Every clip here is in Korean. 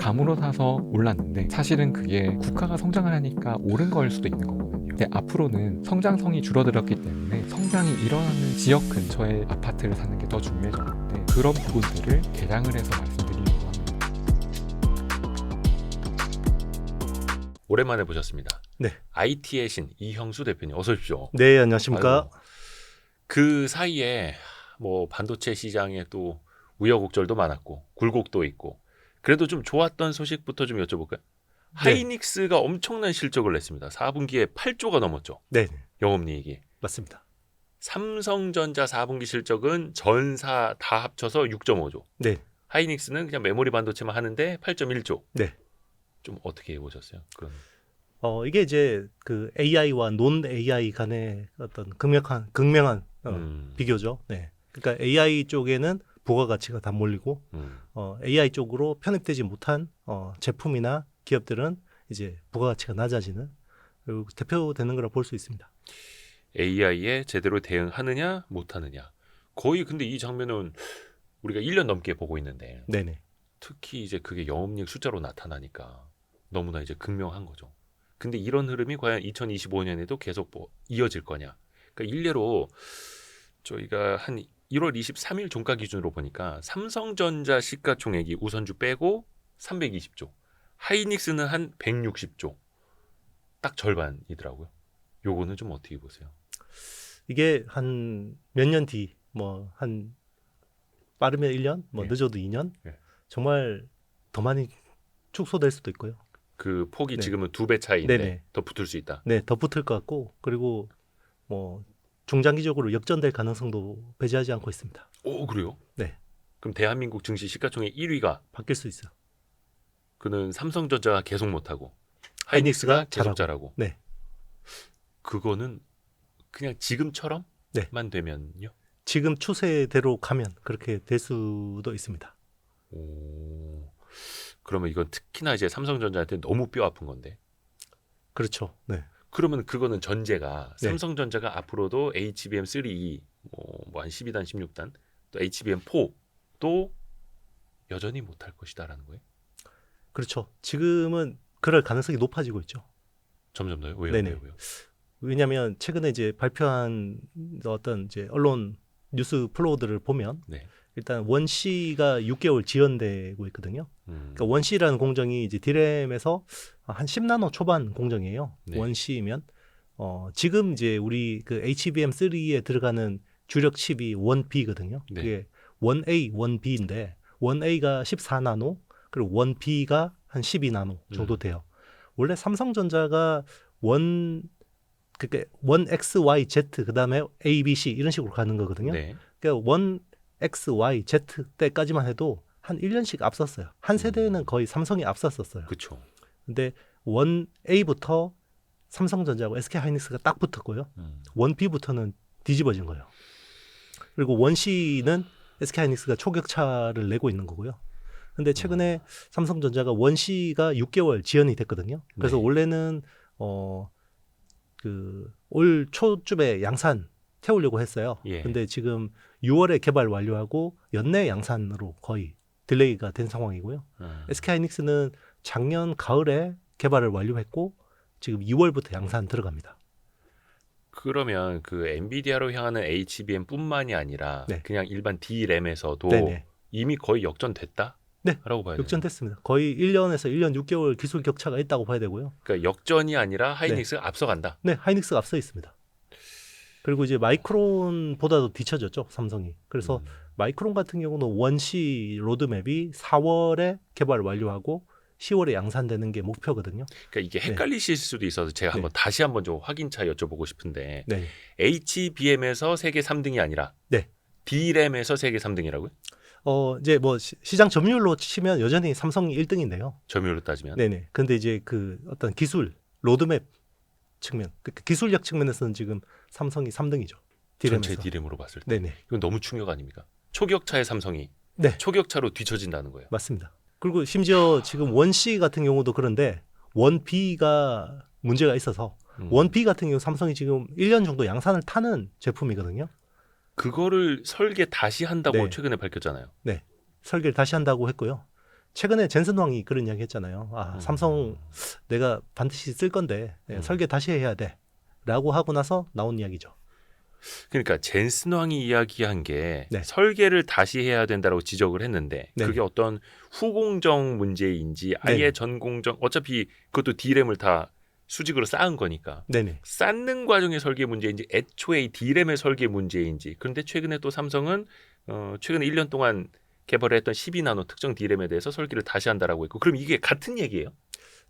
감으로 사서 올랐는데 사실은 그게 국가가 성장을 하니까 오른 거일 수도 있는 거거든요. 근데 앞으로는 성장성이 줄어들었기 때문에 성장이 일어나는 지역 근처에 아파트를 사는 게 더 중요해졌는데 그런 부분들을 계량을 해서 말씀드리려고 합니다. 오랜만에 보셨습니다. 네. IT의 신 이형수 대표님 어서 오십시오. 네, 안녕하십니까. 아이고, 그 사이에 뭐 반도체 시장에 또 우여곡절도 많았고 굴곡도 있고 그래도 좀 좋았던 소식부터 좀 여쭤볼까요? 하이닉스가 엄청난 실적을 냈습니다. 4분기에 8조가 넘었죠. 네, 영업이익이. 맞습니다. 삼성전자 4분기 실적은 전사 다 합쳐서 6.5조. 네, 하이닉스는 그냥 메모리 반도체만 하는데 8.1조. 네. 좀 어떻게 보셨어요? 그런. 이게 이제 그 AI와 논 AI 간의 어떤 극명한 비교죠. 네. 그러니까 AI 쪽에는 부가가치가 다 몰리고 AI 쪽으로 편입되지 못한 제품이나 기업들은 이제 부가가치가 낮아지는 그리고 대표되는 거라 볼 수 있습니다. AI에 제대로 대응하느냐 못하느냐. 거의 근데 이 장면은 우리가 1년 넘게 보고 있는데 네네. 특히 이제 그게 영업이익 숫자로 나타나니까 너무나 이제 극명한 거죠. 근데 이런 흐름이 과연 2025년에도 계속 뭐 이어질 거냐. 그러니까 일례로 저희가 한 1월 23일 종가 기준으로 보니까 삼성전자 시가총액이 우선주 빼고 320조, 하이닉스는 한 160조, 딱 절반이더라고요. 요거는 좀 어떻게 보세요? 이게 한 몇 년 뒤, 뭐 한 빠르면 1년, 뭐 예. 늦어도 2년, 예. 정말 더 많이 축소될 수도 있고요. 그 폭이 네. 지금은 2배 차이인데 네네. 더 붙을 수 있다. 네, 더 붙을 것 같고 그리고 뭐 중장기적으로 역전될 가능성도 배제하지 않고 있습니다. 오, 그래요? 네, 그럼 대한민국 증시 시가총액 1위가 바뀔 수 있어요. 그는 삼성전자가 계속 못하고 하이닉스가 하이닉스가 계속 잘하고. 잘하고. 네, 그거는 그냥 지금처럼만 네. 되면요? 지금 추세대로 가면 그렇게 될 수도 있습니다. 오, 그러면 이건 특히나 이제 삼성전자한테 너무 뼈 아픈 건데. 그렇죠. 네, 그러면 그거는 전제가 네. 삼성전자가 앞으로도 HBM3, 뭐 한 12단, 16단, 또 HBM4도 여전히 못할 것이다라는 거예요. 그렇죠. 지금은 그럴 가능성이 높아지고 있죠. 점점 더요? 왜요? 네네. 왜요? 왜냐하면 최근에 이제 발표한 어떤 이제 언론 뉴스 플로우들을 보면 네. 일단 원C가 6개월 지연되고 있거든요. 그러니까 원C라는 공정이 이제 D램에서 한 10나노 초반 공정이에요. 네. 원C면 지금 이제 우리 그 HBM3에 들어가는 주력 칩이 원B거든요. 네. 그게 원A, 원B인데 원A가 14나노 그리고 원B가 한 12나노 정도 돼요. 원래 삼성전자가 그게 원 XYZ 그다음에 A, B, C 이런 식으로 가는 거거든요. 네. 그러니까 원 X, Y, Z 때까지만 해도 한 1년씩 앞섰어요. 한 세대는 거의 삼성이 앞섰었어요. 그렇죠. 근데 원 A부터 삼성전자하고 SK하이닉스가 딱 붙었고요. 원 B부터는 뒤집어진 거예요. 그리고 원 C는 SK하이닉스가 초격차를 내고 있는 거고요. 근데 최근에 삼성전자가 원 C가 6개월 지연이 됐거든요. 그래서 네. 원래는 올 초쯤에 양산 태우려고 했어요. 예. 근데 지금 6월에 개발 완료하고 연내 양산으로 거의 딜레이가 된 상황이고요. SK하이닉스는 작년 가을에 개발을 완료했고 지금 2월부터 양산 들어갑니다. 그러면 그 엔비디아로 향하는 HBM뿐만이 아니라 네. 그냥 일반 D램에서도 네네. 이미 거의 역전됐다? 네. 라고 봐야 돼요. 역전됐습니다. 거의 1년에서 1년 6개월 기술 격차가 있다고 봐야 되고요. 그러니까 역전이 아니라 하이닉스가 앞서간다. 네, 하이닉스가 앞서 있습니다. 그리고 이제 마이크론보다도 뒤쳐졌죠, 삼성이. 그래서 마이크론 같은 경우는 원C 로드맵이 4월에 개발 완료하고 10월에 양산되는 게 목표거든요. 그러니까 이게 헷갈리실 수도 있어서 제가 한번 다시 한번 좀 확인차 여쭤보고 싶은데 네. HBM에서 세계 3등이 아니라 네. D램에서 세계 3등이라고요? 이제 뭐 시장 점유율로 치면 여전히 삼성이 1등인데요. 점유율로 따지면. 네네. 근데 이제 그 어떤 기술 로드맵 측면, 기술력 측면에서는 지금 삼성이 3등이죠. 전체 D램으로 봤을 때. 네네. 이건 너무 충격 아닙니까? 초격차의 삼성이 네. 초격차로 뒤처진다는 거예요. 맞습니다. 그리고 심지어 지금 원C 같은 경우도 그런데 원B가 문제가 있어서 원B 같은 경우 삼성이 지금 1년 정도 양산을 타는 제품이거든요. 그거를 설계 다시 한다고 네. 최근에 밝혔잖아요. 네. 설계를 다시 한다고 했고요. 최근에 젠슨 왕이 그런 이야기 했잖아요. 삼성 내가 반드시 쓸 건데 설계 다시 해야 돼. 라고 하고 나서 나온 이야기죠. 그러니까 젠슨 왕이 이야기한 게 네. 설계를 다시 해야 된다고 지적을 했는데 네. 그게 어떤 후공정 문제인지 아예 네. 전공정 어차피 그것도 D램을 다 수직으로 쌓은 거니까 네네. 쌓는 과정의 설계 문제인지 애초에 D램의 설계 문제인지 그런데 최근에 또 삼성은 최근에 1년 동안 개발했던 12나노 특정 D램에 대해서 설계를 다시 한다라고 했고 그럼 이게 같은 얘기예요?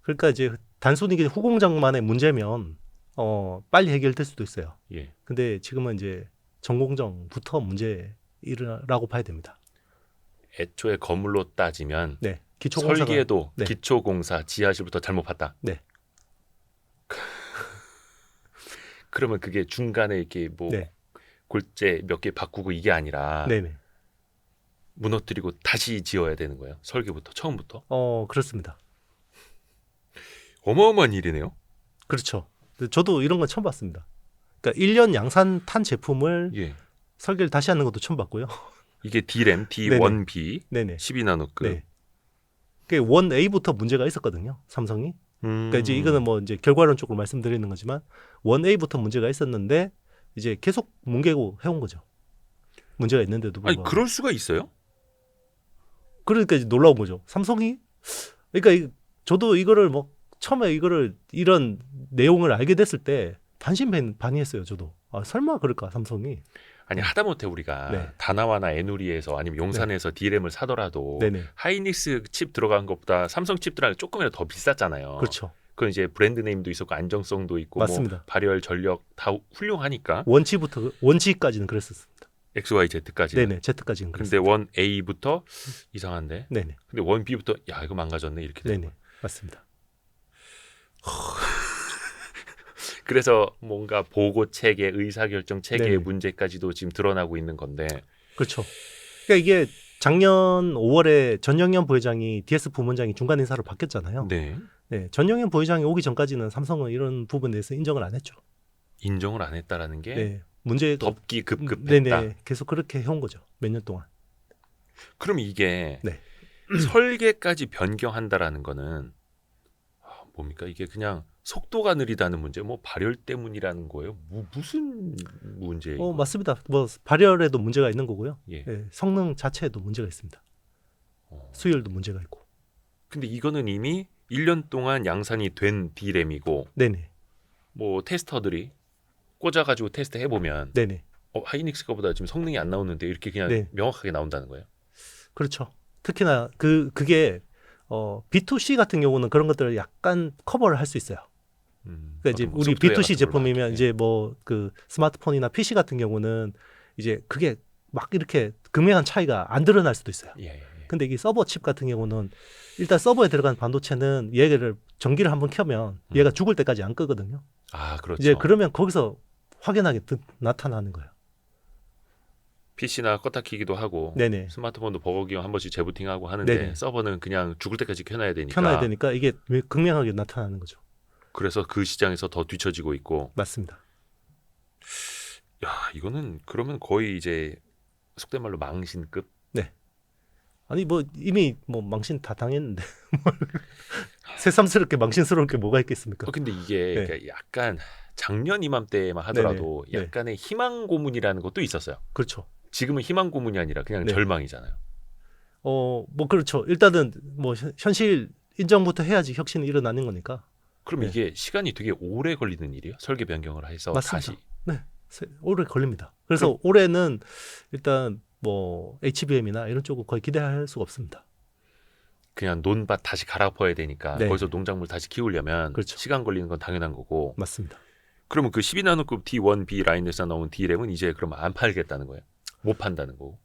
그러니까 이제 단순히 이게 후공정만의 문제면 빨리 해결될 수도 있어요. 예. 근데 지금은 이제 전공정부터 문제라고 봐야 됩니다. 애초에 건물로 따지면 네. 기초공사가 설계도 네. 기초공사 지하실부터 잘못 봤다. 네. 그러면 그게 중간에 이렇게 뭐 네. 골재 몇 개 바꾸고 이게 아니라 네네. 무너뜨리고 다시 지어야 되는 거예요. 설계부터 처음부터. 그렇습니다. 어마어마한 일이네요. 그렇죠. 저도 이런 건 처음 봤습니다. 그러니까 1년 양산 탄 제품을 예. 설계를 다시 하는 것도 처음 봤고요. 이게 D램 D1B 네네. 12나노급. 네. 그게 1A부터 문제가 있었거든요. 삼성이. 그러니까 이제 이거는 뭐 이제 결과론적으로 말씀드리는 거지만 1A부터 문제가 있었는데 이제 계속 뭉개고 해온 거죠. 문제가 있는데도 아니 불구하고. 그럴 수가 있어요? 그러니까 이제 놀라운 거죠. 삼성이 그러니까 저도 이거를 뭐 처음에 이런 내용을 알게 됐을 때 반신반의했어요. 저도 설마 그럴까 삼성이. 아니 하다못해 우리가 네. 다나와나 에누리에서 아니면 용산에서 D램을 사더라도 네네. 하이닉스 칩 들어간 것보다 삼성 칩 들어간 게 조금이라도 더 비쌌잖아요. 그렇죠. 그건 이제 브랜드 네임도 있었고 안정성도 있고 맞습니다. 뭐 발열 전력 다 훌륭하니까 원치까지는 그랬었습니다. XYZ까지는. 네네. Z까지는 근데 그랬습니다. 원 A부터 이상한데. 네네. 근데 원 B부터 야 이거 망가졌네 이렇게 되는 네네. 거예요. 맞습니다. 그래서 뭔가 보고 체계, 의사결정 체계의 네네. 문제까지도 지금 드러나고 있는 건데. 그렇죠. 그러니까 이게 작년 5월에 전영현 부회장이 DS 부문장이 중간 인사로 바뀌었잖아요. 네. 네, 전영현 부회장이 오기 전까지는 삼성은 이런 부분에 대해서 인정을 안 했죠. 인정을 안 했다라는 게 네, 문제가 덥기 급급했다. 네네, 계속 그렇게 해온 거죠. 몇 년 동안. 그럼 이게 네. 설계까지 변경한다라는 거는 뭡니까? 이게 그냥 속도가 느리다는 문제, 뭐 발열 때문이라는 거예요? 무슨 문제예요? 맞습니다. 뭐 발열에도 문제가 있는 거고요. 예. 네, 성능 자체에도 문제가 있습니다. 어. 수율도 문제가 있고. 근데 이거는 이미 1년 동안 양산이 된 D램이고 네네, 뭐 테스터들이 꽂아가지고 테스트 해보면 네네, 하이닉스 거보다 지금 성능이 안 나오는데 이렇게 그냥 네. 명확하게 나온다는 거예요? 그렇죠. 특히나 그게 B2C 같은 경우는 그런 것들을 약간 커버를 할 수 있어요. 그러니까 이제 뭐 우리 소프트웨어 B2C 같은 걸로 제품이면 하기. 이제 뭐 그 스마트폰이나 PC 같은 경우는 이제 그게 막 이렇게 극명한 차이가 안 드러날 수도 있어요. 예, 예, 예. 근데 이게 서버 칩 같은 경우는 일단 서버에 들어간 반도체는 얘를 전기를 한번 켜면 얘가 죽을 때까지 안 끄거든요. 아 그렇죠. 이제 그러면 거기서 확연하게 나타나는 거예요. PC나 껐다 키기도 하고 네네. 스마트폰도 버거기용 한 번씩 재부팅하고 하는데 네네. 서버는 그냥 죽을 때까지 켜놔야 되니까. 켜놔야 되니까 이게 극명하게 나타나는 거죠. 그래서 그 시장에서 더 뒤처지고 있고. 맞습니다. 야 이거는 그러면 거의 이제 속된 말로 망신급. 아니 뭐 이미 뭐 망신 다 당했는데 새삼스럽게 망신스러울 게 뭐가 있겠습니까? 근데 이게 네. 그러니까 약간 작년 이맘때만 하더라도 네네. 네. 약간의 희망 고문이라는 것도 있었어요. 그렇죠. 지금은 희망 고문이 아니라 그냥 네. 절망이잖아요. 뭐 그렇죠. 일단은 뭐 현실 인정부터 해야지 혁신이 일어나는 거니까. 그럼 네. 이게 시간이 되게 오래 걸리는 일이에요? 설계 변경을 해서 맞습니다. 다시. 오래 걸립니다. 그래서 올해는 일단 뭐 HBM이나 이런 쪽은 거의 기대할 수가 없습니다. 그냥 논밭 다시 갈아엎어야 되니까 네. 거기서 농작물 다시 키우려면 그렇죠. 시간 걸리는 건 당연한 거고. 맞습니다. 그러면 그 12나노급 D1B 라인에서 나온 D램은 이제 그럼 안 팔겠다는 거예요? 못 판다는 거고.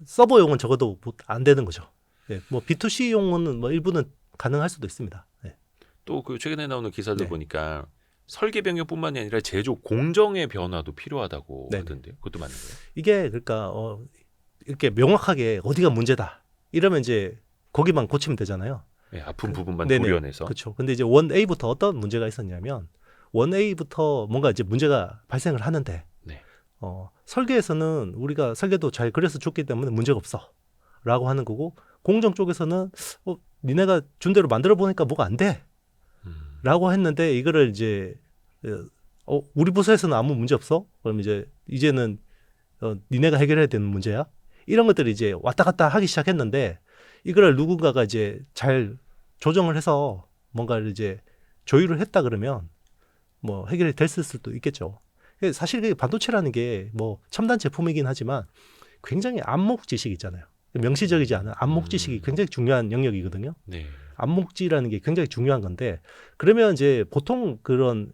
서버용은 적어도 안 되는 거죠. 네, 뭐 B2C용은 뭐 일부는 가능할 수도 있습니다. 네. 또 그 최근에 나오는 기사들 네. 보니까 설계 변경뿐만이 아니라 제조 공정의 변화도 필요하다고 네네. 하던데요. 그것도 맞는 거예요? 이게 그러니까 이렇게 명확하게 어디가 문제다 이러면 이제 거기만 고치면 되잖아요. 네, 아픈 부분만 네네. 도려내서. 그렇죠. 근데 이제 1A부터 어떤 문제가 있었냐면 1A부터 뭔가 이제 문제가 발생을 하는데 네. 설계에서는 우리가 설계도 잘 그려서 줬기 때문에 문제가 없어라고 하는 거고 공정 쪽에서는 니네가 준 대로 만들어 보니까 뭐가 안 돼. 라고 했는데 이거를 이제 우리 부서에서는 아무 문제 없어. 그럼 이제는 니네가 해결해야 되는 문제야. 이런 것들이 이제 왔다 갔다 하기 시작했는데 이거를 누군가가 이제 잘 조정을 해서 뭔가를 이제 조율을 했다 그러면 뭐 해결이 됐을 수도 있겠죠. 사실 반도체라는 게 뭐 첨단 제품이긴 하지만 굉장히 안목지식 있잖아요. 명시적이지 않은 안목지식이 굉장히 중요한 영역이거든요. 네. 안목지라는 게 굉장히 중요한 건데 그러면 이제 보통 그런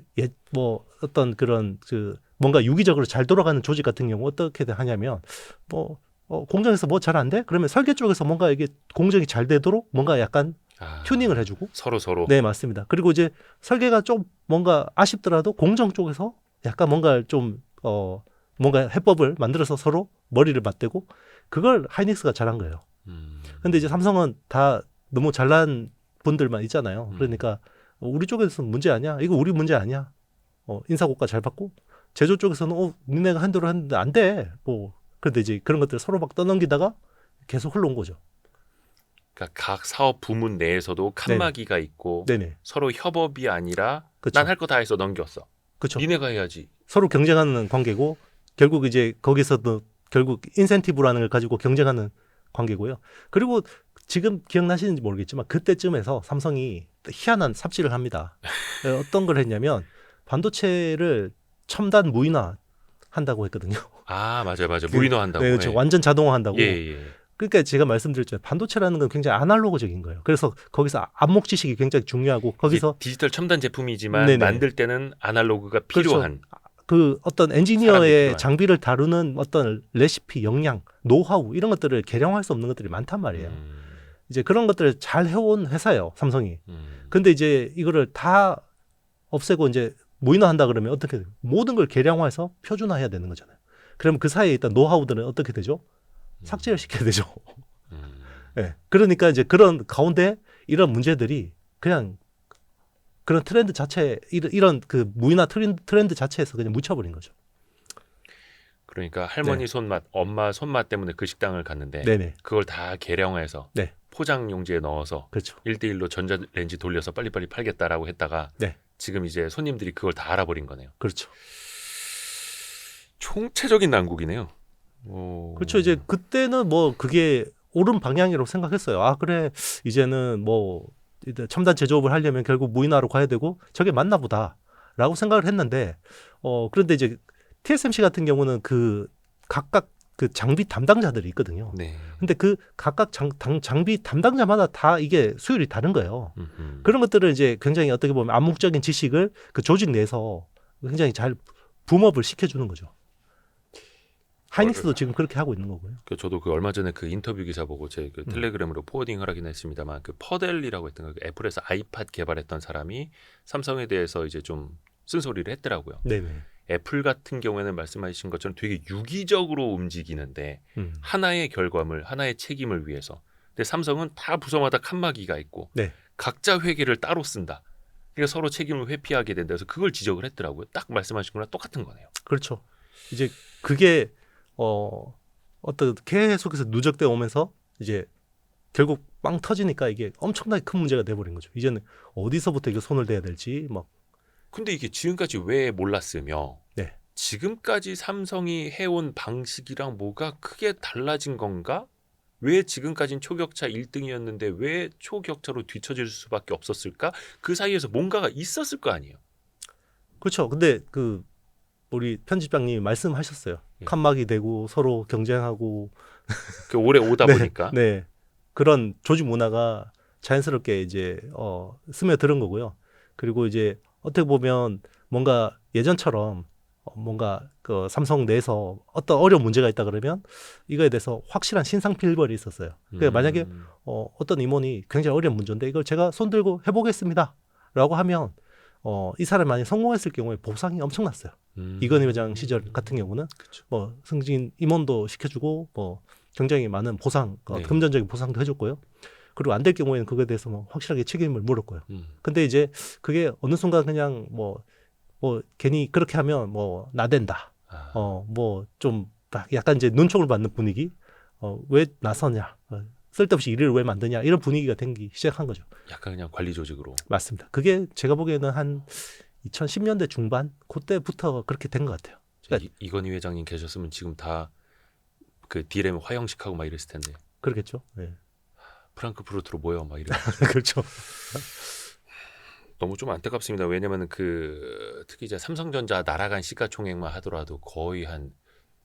뭐 어떤 그런 뭔가 유기적으로 잘 돌아가는 조직 같은 경우 어떻게 하냐면 뭐 공정에서 뭐 잘 안 돼? 그러면 설계 쪽에서 뭔가 이게 공정이 잘 되도록 뭔가 약간 튜닝을 해주고 서로 네 맞습니다. 그리고 이제 설계가 좀 뭔가 아쉽더라도 공정 쪽에서 약간 뭔가 좀 뭔가 해법을 만들어서 서로 머리를 맞대고 그걸 하이닉스가 잘한 거예요. 근데 이제 삼성은 다 너무 잘난 분들만 있잖아요. 그러니까 우리 쪽에서는 문제 아니야. 이거 우리 문제 아니야. 인사고가 잘 받고 제조 쪽에서는 니네가 한 대로 했는데 안 돼. 뭐 그런데 이제 그런 것들 서로 막 떠넘기다가 계속 흘러온 거죠. 그러니까 각 사업 부문 내에서도 칸막이가 있고 네네. 서로 협업이 아니라 그쵸. 난 할 거 다 해서 넘겼어. 그렇죠. 니네가 해야지. 서로 경쟁하는 관계고 결국 이제 거기서도 결국 인센티브라는 걸 가지고 경쟁하는 관계고요. 그리고 지금 기억나시는지 모르겠지만 그때쯤에서 삼성이 희한한 삽질을 합니다. 어떤 걸 했냐면 반도체를 첨단 무인화 한다고 했거든요. 맞아요. 무인화한다고. 네, 그렇죠. 완전 자동화한다고. 예. 그러니까 제가 말씀드렸잖아요. 반도체라는 건 굉장히 아날로그적인 거예요. 그래서 거기서 안목 지식이 굉장히 중요하고 거기서 디지털 첨단 제품이지만 네네. 만들 때는 아날로그가 필요한. 그 어떤 사람이 엔지니어의 필요한. 장비를 다루는 어떤 레시피, 역량, 노하우 이런 것들을 계량할 수 없는 것들이 많단 말이에요. 이제 그런 것들을 잘 해온 회사예요, 삼성이. 근데 이제 이거를 다 없애고 이제 무인화한다 그러면 어떻게 돼요? 모든 걸 계량화해서 표준화해야 되는 거잖아요. 그러면 그 사이에 있던 노하우들은 어떻게 되죠? 삭제를 시켜야 되죠. 네. 그러니까 이제 그런 가운데 이런 문제들이 그냥 그런 트렌드 자체 이런 그 무인화 트렌드 자체에서 그냥 묻혀버린 거죠. 그러니까 할머니 네. 손맛, 엄마 손맛 때문에 그 식당을 갔는데 네네. 그걸 다 계량해서 네. 포장 용지에 넣어서 그렇죠. 1대1로 전자레인지 돌려서 빨리빨리 팔겠다라고 했다가 네. 지금 이제 손님들이 그걸 다 알아버린 거네요. 그렇죠. 총체적인 난국이네요. 그렇죠. 이제 그때는 뭐 그게 옳은 방향이라고 생각했어요. 그래 이제는 뭐 첨단 제조업을 하려면 결국 무인화로 가야 되고 저게 맞나 보다라고 생각을 했는데 그런데 이제 TSMC 같은 경우는 그 각각 그 장비 담당자들이 있거든요. 네. 근데 그 각각 장비 담당자마다 다 이게 수율이 다른 거예요. 음흠. 그런 것들을 이제 굉장히 어떻게 보면 암묵적인 지식을 그 조직 내에서 굉장히 잘 붐업을 시켜주는 거죠. 하이닉스도 지금 그렇게 하고 있는 거고요. 저도 그 얼마 전에 그 인터뷰 기사 보고 제 그 텔레그램으로 포워딩을 하긴 했습니다만 그 퍼델이라고 했던 그 애플에서 아이팟 개발했던 사람이 삼성에 대해서 이제 좀 쓴소리를 했더라고요. 네네. 애플 같은 경우에는 말씀하신 것처럼 되게 유기적으로 움직이는데 하나의 결과물, 하나의 책임을 위해서. 근데 삼성은 다 부서마다 칸막이가 있고 네. 각자 회계를 따로 쓴다. 그러니까 서로 책임을 회피하게 된다. 그래서 그걸 지적을 했더라고요. 딱 말씀하신 거랑 똑같은 거네요. 그렇죠. 이제 그게 어떤 계속해서 누적되어 오면서 이제 결국 빵 터지니까 이게 엄청나게 큰 문제가 돼버린 거죠. 이제는 어디서부터 이거 손을 대야 될지 막. 근데 이게 지금까지 왜 몰랐으며 네. 지금까지 삼성이 해온 방식이랑 뭐가 크게 달라진 건가? 왜 지금까지는 초격차 1등이었는데 왜 초격차로 뒤처질 수밖에 없었을까? 그 사이에서 뭔가가 있었을 거 아니에요. 그렇죠. 근데 그 우리 편집장님이 말씀하셨어요. 예. 칸막이 되고 서로 경쟁하고 그 오래 오다 네, 보니까. 네. 그런 조직 문화가 자연스럽게 이제 스며드는 거고요. 그리고 이제 어떻게 보면 뭔가 예전처럼 뭔가 그 삼성 내에서 어떤 어려운 문제가 있다 그러면 이거에 대해서 확실한 신상필벌이 있었어요. 그러니까 만약에 어떤 임원이 굉장히 어려운 문제인데 이걸 제가 손들고 해보겠습니다라고 하면 이 사람이 만약 성공했을 경우에 보상이 엄청났어요. 이건희 회장 시절 같은 경우는 그쵸. 뭐 승진 임원도 시켜주고 뭐 굉장히 많은 보상, 네. 금전적인 보상도 해줬고요. 그리고 안 될 경우에는 그거에 대해서 뭐 확실하게 책임을 물었고요. 근데 이제 그게 어느 순간 그냥 뭐 괜히 그렇게 하면 뭐 나댄다. 뭐 좀 약간 이제 눈총을 받는 분위기. 왜 나서냐. 쓸데없이 일을 왜 만드냐 이런 분위기가 생기기 시작한 거죠. 약간 그냥 관리 조직으로. 맞습니다. 그게 제가 보기에는 한 2010년대 중반 그때부터 그렇게 된 것 같아요. 그러니까 이건희 회장님 계셨으면 지금 다 그 디램 화형식하고 막 이랬을 텐데. 그렇겠죠. 네. 프랑크푸르트로 모여 막 이래. 그렇죠. 너무 좀 안타깝습니다. 왜냐면은 그 특히 이제 삼성전자 날아간 시가총액만 하더라도 거의 한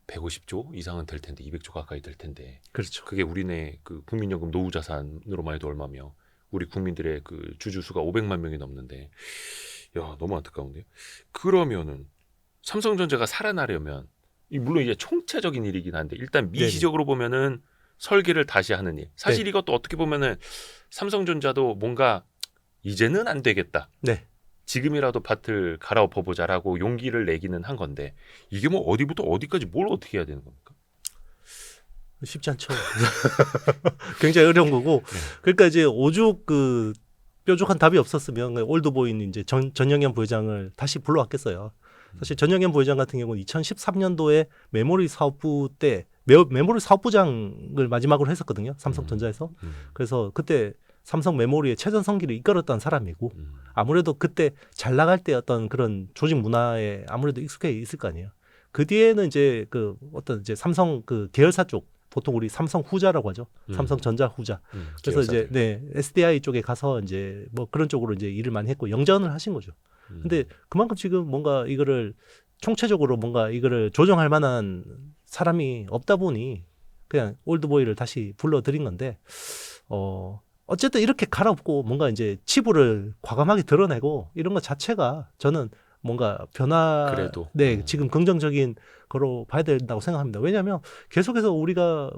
150조 이상은 될 텐데 200조 가까이 될 텐데 그렇죠. 그게 우리네 그 국민연금 노후 자산으로만 해도 얼마며 우리 국민들의 그 주주수가 500만 명이 넘는데 야 너무 안타까운데요. 그러면은 삼성전자가 살아나려면 물론 이게 총체적인 일이긴 한데 일단 미시적으로 보면은 설계를 다시 하는 일. 사실 네. 이것도 어떻게 보면은 삼성전자도 뭔가 이제는 안 되겠다. 네. 지금이라도 밭을 갈아엎어 보자라고 용기를 내기는 한 건데 이게 뭐 어디부터 어디까지 뭘 어떻게 해야 되는 겁니까? 쉽지 않죠. 굉장히 어려운 거고. 네. 그러니까 이제 오죽 그 뾰족한 답이 없었으면 올드보이는 이제 전영현 부회장을 다시 불러왔겠어요. 사실 전영현 부회장 같은 경우는 2013년도에 메모리 사업부 때 메모리 사업부장을 마지막으로 했었거든요. 삼성전자에서. 그래서 그때 삼성 메모리의 최전성기를 이끌었던 사람이고 아무래도 그때 잘 나갈 때 어떤 그런 조직 문화에 아무래도 익숙해 있을 거 아니에요. 그 뒤에는 이제 그 어떤 이제 삼성 그 계열사 쪽 보통 우리 삼성 후자라고 하죠. 삼성전자 후자. 그래서 계열사들. 이제 네, SDI 쪽에 가서 이제 뭐 그런 쪽으로 이제 일을 많이 했고 영전을 하신 거죠. 근데 그만큼 지금 뭔가 이거를 총체적으로 뭔가 이거를 조정할 만한 사람이 없다 보니 그냥 올드보이를 다시 불러들인 건데 어쨌든 이렇게 갈아엎고 뭔가 이제 치부를 과감하게 드러내고 이런 것 자체가 저는 뭔가 변화 그래도. 네 지금 긍정적인 거로 봐야 된다고 생각합니다. 왜냐하면 계속해서 우리가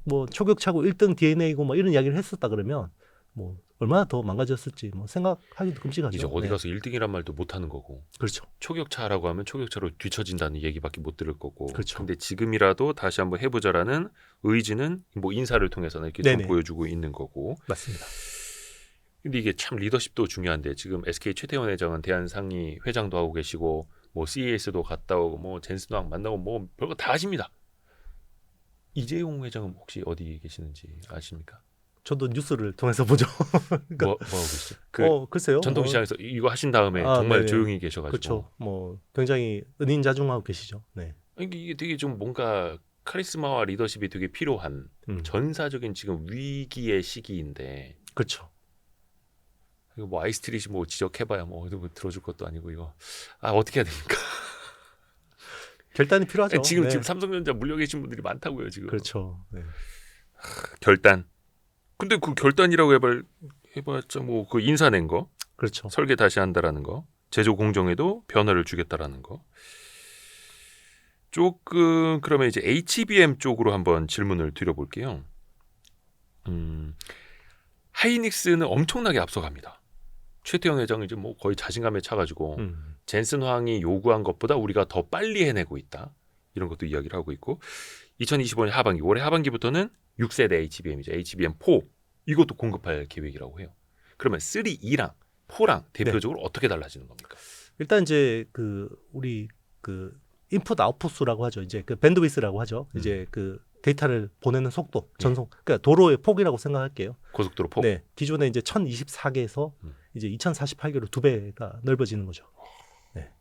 뭐 초격차고 1등 DNA고 뭐 이런 이야기를 했었다 그러면 뭐 얼마나 더 망가졌을지 뭐 생각하기도 끔찍하죠. 이제 어디 네. 가서 1등이란 말도 못 하는 거고 그렇죠. 초격차라고 하면 초격차로 뒤처진다는 얘기밖에 못 들을 거고 그렇죠. 근데 지금이라도 다시 한번 해보자라는 의지는 뭐 인사를 통해서는 이렇게 좀 네네. 보여주고 있는 거고 맞습니다. 근데 이게 참 리더십도 중요한데 지금 SK 최태원 회장은 대한상의 회장도 하고 계시고 뭐 CES도 갔다 오고 뭐 젠슨왕 만나고 뭐 별거 다 하십니다. 이재용 회장은 혹시 어디 계시는지 아십니까? 저도 뉴스를 통해서 보죠. 그러니까, 뭐 하고 계시죠? 그 글쎄요. 전통시장에서 이거 하신 다음에 아, 정말 네네. 조용히 계셔가지고 그렇죠. 뭐 굉장히 은인자중하고 계시죠. 네. 이게 되게 좀 뭔가 카리스마와 리더십이 되게 필요한 음. 전사적인 지금 위기의 시기인데 그렇죠. 이거 뭐 아이스트릿이 뭐 지적해봐야 뭐 어디 뭐 들어줄 것도 아니고 이거 어떻게 해야 됩니까? 결단이 필요하죠. 지금 네. 지금 삼성전자 물려 계신 분들이 많다고요 지금. 그렇죠. 네. 결단. 근데 그 결단이라고 해봤자 뭐 그 인사 낸 거, 그렇죠. 설계 다시 한다라는 거, 제조 공정에도 변화를 주겠다라는 거. 조금 그러면 이제 HBM 쪽으로 한번 질문을 드려볼게요. 하이닉스는 엄청나게 앞서갑니다. 최태원 회장은 이제 뭐 거의 자신감에 차가지고 젠슨 황이 요구한 것보다 우리가 더 빨리 해내고 있다. 이런 것도 이야기를 하고 있고 2025년 하반기, 올해 하반기부터는 6세대 HBM이죠. HBM4 이것도 공급할 계획이라고 해요. 그러면 3E랑 4랑 대표적으로 어떻게 달라지는 겁니까? 일단 이제 그 우리 그 인풋 아웃풋수라고 하죠. 이제 그 밴드위스라고 하죠. 이제 그 데이터를 보내는 속도, 전송. 그러니까 도로의 폭이라고 생각할게요. 고속도로 폭. 네. 기존에 이제 1024개에서 이제 2048개로 2배가 넓어지는 거죠. 네.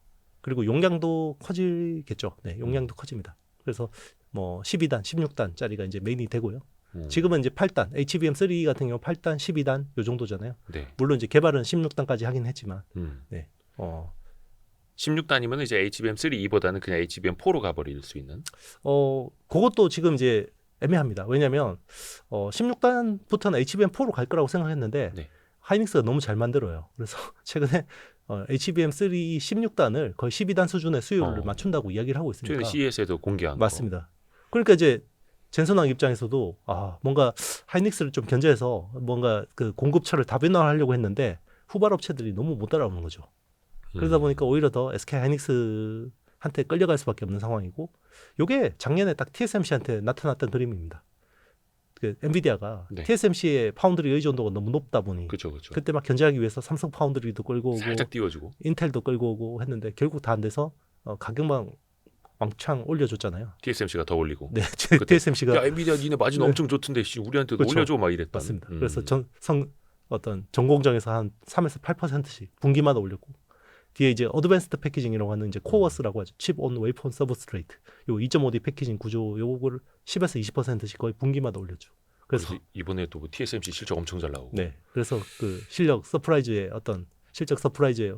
그리고 용량도 커지겠죠. 네. 용량도 커집니다. 그래서 뭐 12단, 16단짜리가 이제 메인이 되고요. 지금은 이제 8단, HBM3 같은 경우 8단, 12단 요 정도잖아요. 네. 물론 이제 개발은 16단까지 하긴 했지만, 네. 16단이면 이제 HBM3E보다는 그냥 HBM4로 가버릴 수 있는. 그것도 지금 이제 애매합니다. 왜냐하면 16단부터는 HBM4로 갈 거라고 생각했는데 네. 하이닉스가 너무 잘 만들어요. 그래서 최근에 HBM3 16단을 거의 12단 수준의 수요를 맞춘다고 이야기를 하고 있으니까. 최근에 CES에도 공개한 맞습니다. 그러니까 이제 젠슨왕 입장에서도 뭔가 하이닉스를 좀 견제해서 뭔가 그 공급처를 다변화하려고 했는데 후발 업체들이 너무 못 따라오는 거죠. 그러다 보니까 오히려 더 SK 하이닉스한테 끌려갈 수밖에 없는 상황이고, 이게 작년에 딱 TSMC한테 나타났던 그림입니다. 그 엔비디아가 네. TSMC의 파운드리 의존도가 너무 높다 보니 그렇죠. 그때 막 견제하기 위해서 삼성 파운드리도 끌고 오고 살짝 띄워주고. 인텔도 끌고 오고 했는데 결국 다 안 돼서 가격만 왕창 올려줬잖아요. TSMC가 더 올리고. 네, 그때, TSMC가 야 엔비디아 니네 마진 네. 엄청 좋던데 씨, 우리한테도 그렇죠. 올려줘 막 이랬던. 맞습니다. 그래서 어떤 전공정에서 한 3에서 8%씩 분기마다 올렸고 뒤에 이제 어드밴스드 패키징이라고 하는 이제 코어스라고 하죠. 칩 온 웨이폰 서브스트레이트. 요 2.5D 패키징 구조 요거를 10에서 20%씩 거의 분기마다 올렸죠. 그래서 이번에 또 TSMC 실적 엄청 잘 나오고. 네. 그래서 그 실적 서프라이즈의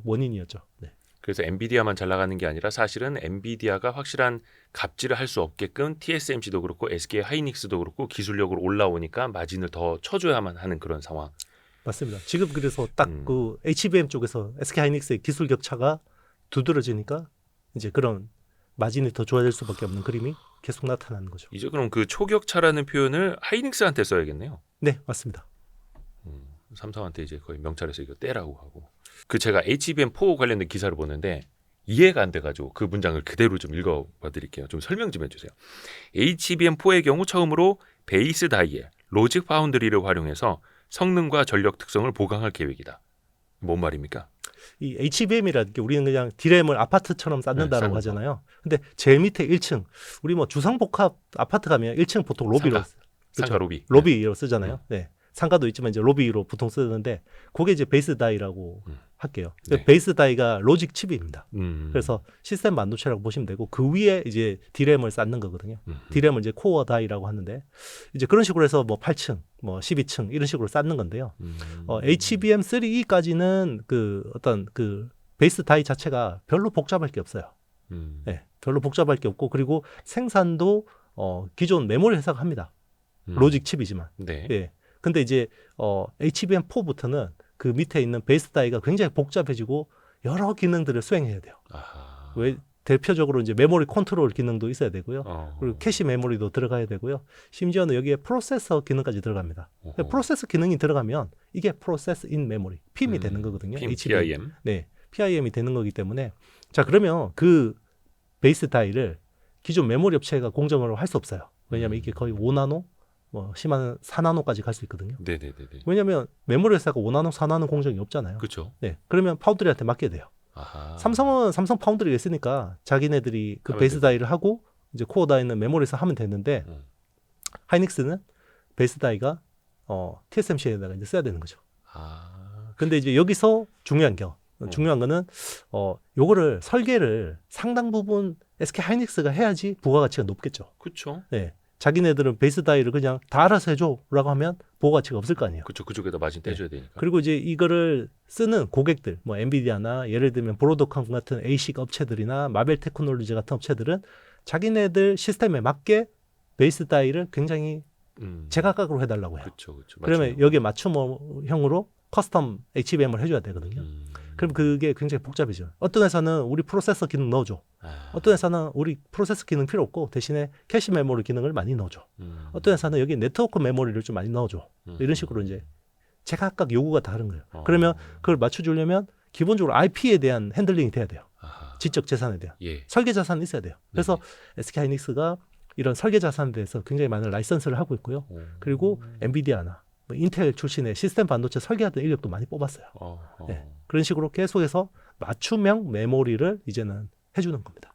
원인이었죠. 네. 그래서 엔비디아만 잘 나가는 게 아니라 사실은 엔비디아가 확실한 갑질을 할 수 없게끔 TSMC도 그렇고 SK 하이닉스도 그렇고 기술력으로 올라오니까 마진을 더 쳐줘야만 하는 그런 상황. 맞습니다. 지금 그래서 딱 그 HBM 쪽에서 SK 하이닉스의 기술 격차가 두드러지니까 이제 그런 마진이 더 좋아질 수밖에 없는 그림이 계속 나타나는 거죠. 이제 그럼 그 초격차라는 표현을 하이닉스한테 써야겠네요. 네, 맞습니다. 삼성한테 이제 거의 명찰에서 이거 떼라고 하고. 그 제가 HBM4 관련된 기사를 보는데 이해가 안 돼가지고 그 문장을 그대로 좀 읽어봐 드릴게요. 좀 설명 좀 해주세요. HBM4의 경우 처음으로 베이스 다이에 로직 파운드리를 활용해서 성능과 전력 특성을 보강할 계획이다. 뭔 말입니까? 이 HBM이라는 게 우리는 그냥 디램을 아파트처럼 쌓는다라고 네, 하잖아요. 근데 제일 밑에 1층 우리 뭐 주상복합 아파트 가면 1층 보통 로비로 상가 로비. 로비로 쓰잖아요. 네. 상가도 있지만 이제 로비로 보통 쓰는데 그게 이제 베이스 다이라고 할게요. 네. 베이스 다이가 로직 칩입니다. 음. 그래서 시스템 반도체라고 보시면 되고 그 위에 이제 디램을 쌓는 거거든요. 디램을 이제 코어 다이라고 하는데 이제 그런 식으로 해서 뭐 8층, 뭐 12층 이런 식으로 쌓는 건데요. HBM3E까지는 그 어떤 그 베이스 다이 자체가 별로 복잡할 게 없어요. 네, 별로 복잡할 게 없고 그리고 생산도 기존 메모리 회사가 합니다. 로직 칩이지만. 네. 예. 근데 이제 HBM4부터는 그 밑에 있는 베이스 다이가 굉장히 복잡해지고 여러 기능들을 수행해야 돼요. 아하. 왜 대표적으로 이제 메모리 컨트롤 기능도 있어야 되고요. 그리고 캐시 메모리도 들어가야 되고요. 심지어는 여기에 프로세서 기능까지 들어갑니다. 프로세서 기능이 들어가면 이게 프로세스 인 메모리, PIM이 되는 거거든요. PIM. 네, PIM이 되는 거기 때문에 자 그러면 그 베이스 다이를 기존 메모리 업체가 공정으로 할 수 없어요. 왜냐하면 이게 거의 5나노, 뭐 심한 4나노까지 갈 수 있거든요. 네네네. 왜냐하면 메모리 회사가 5나노, 4나노 공정이 없잖아요. 그렇죠. 네, 그러면 파운드리한테 맡겨야 돼요. 아하. 삼성은 삼성 파운드리가 있으니까 자기네들이 그 베이스 다이를 하고 이제 코어 다이는 메모리에서 하면 되는데 하이닉스는 베이스 다이가 TSMC에다가 이제 써야 되는 거죠. 아. 근데 이제 여기서 중요한 거는 요거를 설계를 상당 부분 SK 하이닉스가 해야지 부가가치가 높겠죠. 그렇죠. 네. 자기네들은 베이스 다이를 그냥 다 알아서 해줘라고 하면 부가가치가 없을 거 아니에요. 그렇죠. 그쪽에다 마진 떼줘야 되니까. 그리고 이제 이거를 쓰는 고객들, 뭐 엔비디아나 예를 들면 브로드컴 같은 ASIC 업체들이나 마벨 테크놀로지 같은 업체들은 자기네들 시스템에 맞게 베이스 다이를 굉장히 제각각으로 해달라고 해요. 그렇죠. 그러면 여기에 맞춤형으로 커스텀 HBM을 해줘야 되거든요. 그럼 그게 굉장히 복잡해져요. 어떤 회사는 우리 프로세서 기능 넣어줘. 어떤 회사는 우리 프로세서 기능 필요 없고 대신에 캐시 메모리 기능을 많이 넣어줘. 어떤 회사는 여기 네트워크 메모리를 좀 많이 넣어줘. 이런 식으로 이제 제각각 요구가 다른 거예요. 그러면 그걸 맞춰주려면 기본적으로 IP에 대한 핸들링이 돼야 돼요. 지적 재산에 대한. 예. 설계 자산이 있어야 돼요. 그래서 SK 하이닉스가 이런 설계 자산에 대해서 굉장히 많은 라이선스를 하고 있고요. 그리고 엔비디아나 뭐 인텔 출신의 시스템 반도체 설계하던 인력도 많이 뽑았어요. 네. 그런 식으로 계속해서 맞춤형 메모리를 이제는 해주는 겁니다.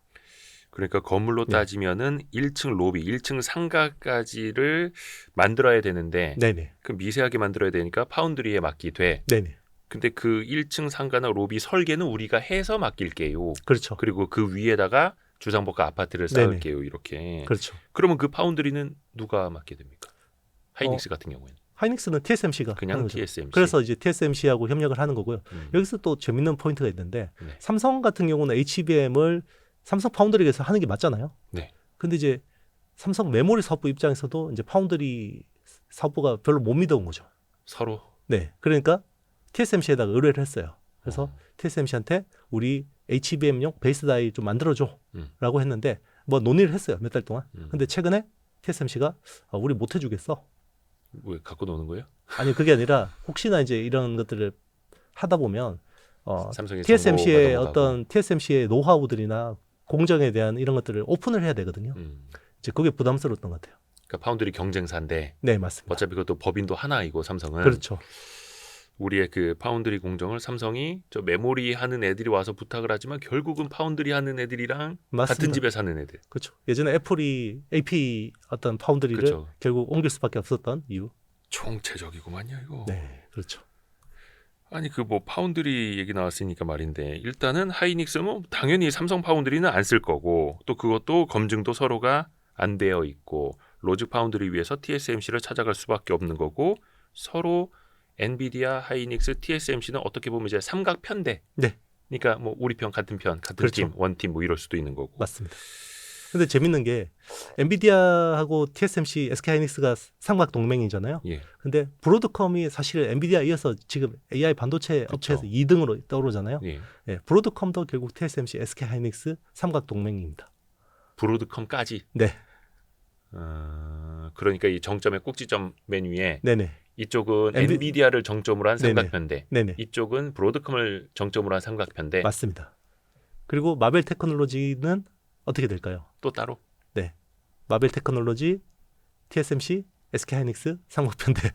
그러니까 건물로 따지면은 1층 로비, 1층 상가까지를 만들어야 되는데 네네. 그 미세하게 만들어야 되니까 파운드리에 맡기되. 네네. 근데 그 1층 상가나 로비 설계는 우리가 해서 맡길게요. 그렇죠. 그리고 그 위에다가 주상복합 아파트를 쌓을게요. 이렇게. 그렇죠. 그러면 그 파운드리는 누가 맡게 됩니까? 하이닉스 같은 경우에는. 하이닉스는 TSMC가 그냥 TSMC. 그래서 이제 TSMC하고 협력을 하는 거고요. 여기서 또 재밌는 포인트가 있는데 삼성 같은 경우는 HBM을 삼성 파운드리에서 하는 게 맞잖아요. 네. 근데 이제 삼성 메모리 사업부 입장에서도 이제 파운드리 사업부가 별로 못 믿어온 거죠. 서로. 네. 그러니까 TSMC에다가 의뢰를 했어요. 그래서 TSMC한테 우리 HBM용 베이스 다이 좀 만들어줘라고 했는데 뭐 논의를 했어요. 몇 달 동안. 근데 최근에 TSMC가 우리 못 해주겠어. 왜 갖고 노는 거예요? 아니 그게 아니라 혹시나 이제 이런 것들을 하다 보면 삼성의 TSMC의 어떤 TSMC의 노하우들이나 공정에 대한 이런 것들을 오픈을 해야 되거든요. 이제 그게 부담스러웠던 것 같아요. 그러니까 파운드리 경쟁사인데. 네, 맞습니다. 어차피 그것도 법인도 하나이고 삼성은. 그렇죠. 우리의 그 파운드리 공정을 삼성이 저 메모리 하는 애들이 와서 부탁을 하지만 결국은 파운드리 하는 애들이랑 맞습니다. 같은 집에 사는 애들. 그렇죠. 예전에 애플이 AP 어떤 파운드리를 그렇죠. 결국 옮길 수밖에 없었던 이유. 총체적이구만요 이거. 네, 그렇죠. 아니 그 뭐 파운드리 얘기 나왔으니까 말인데 일단은 하이닉스는 뭐 당연히 삼성 파운드리는 안 쓸 거고 또 그것도 검증도 서로가 안 되어 있고 로직 파운드리 위해서 TSMC를 찾아갈 수밖에 없는 거고 서로 엔비디아, 하이닉스, TSMC는 어떻게 보면 이제 삼각편대. 네. 그러니까 뭐 우리 편 같은 편 같은 그렇죠. 팀 원팀 뭐 이럴 수도 있는 거고. 맞습니다. 근데 재밌는 게 엔비디아하고 TSMC, SK하이닉스가 삼각 동맹이잖아요. 예. 근데 브로드컴이 사실 엔비디아 이어서 지금 AI 반도체 그쵸. 업체에서 2등으로 떠오르잖아요. 예. 예, 브로드컴도 결국 TSMC, SK하이닉스 삼각 동맹입니다. 브로드컴까지. 네, 그러니까 이 정점의 꼭지점 맨 위에 네네, 이쪽은 엔비- 엔비디아를 정점으로 한 네네. 삼각편대. 네네, 이쪽은 브로드컴을 정점으로 한 삼각편대. 맞습니다. 그리고 마벨 테크놀로지는 어떻게 될까요? 또 따로. 마벨 테크놀로지, TSMC, SK하이닉스 삼각편대.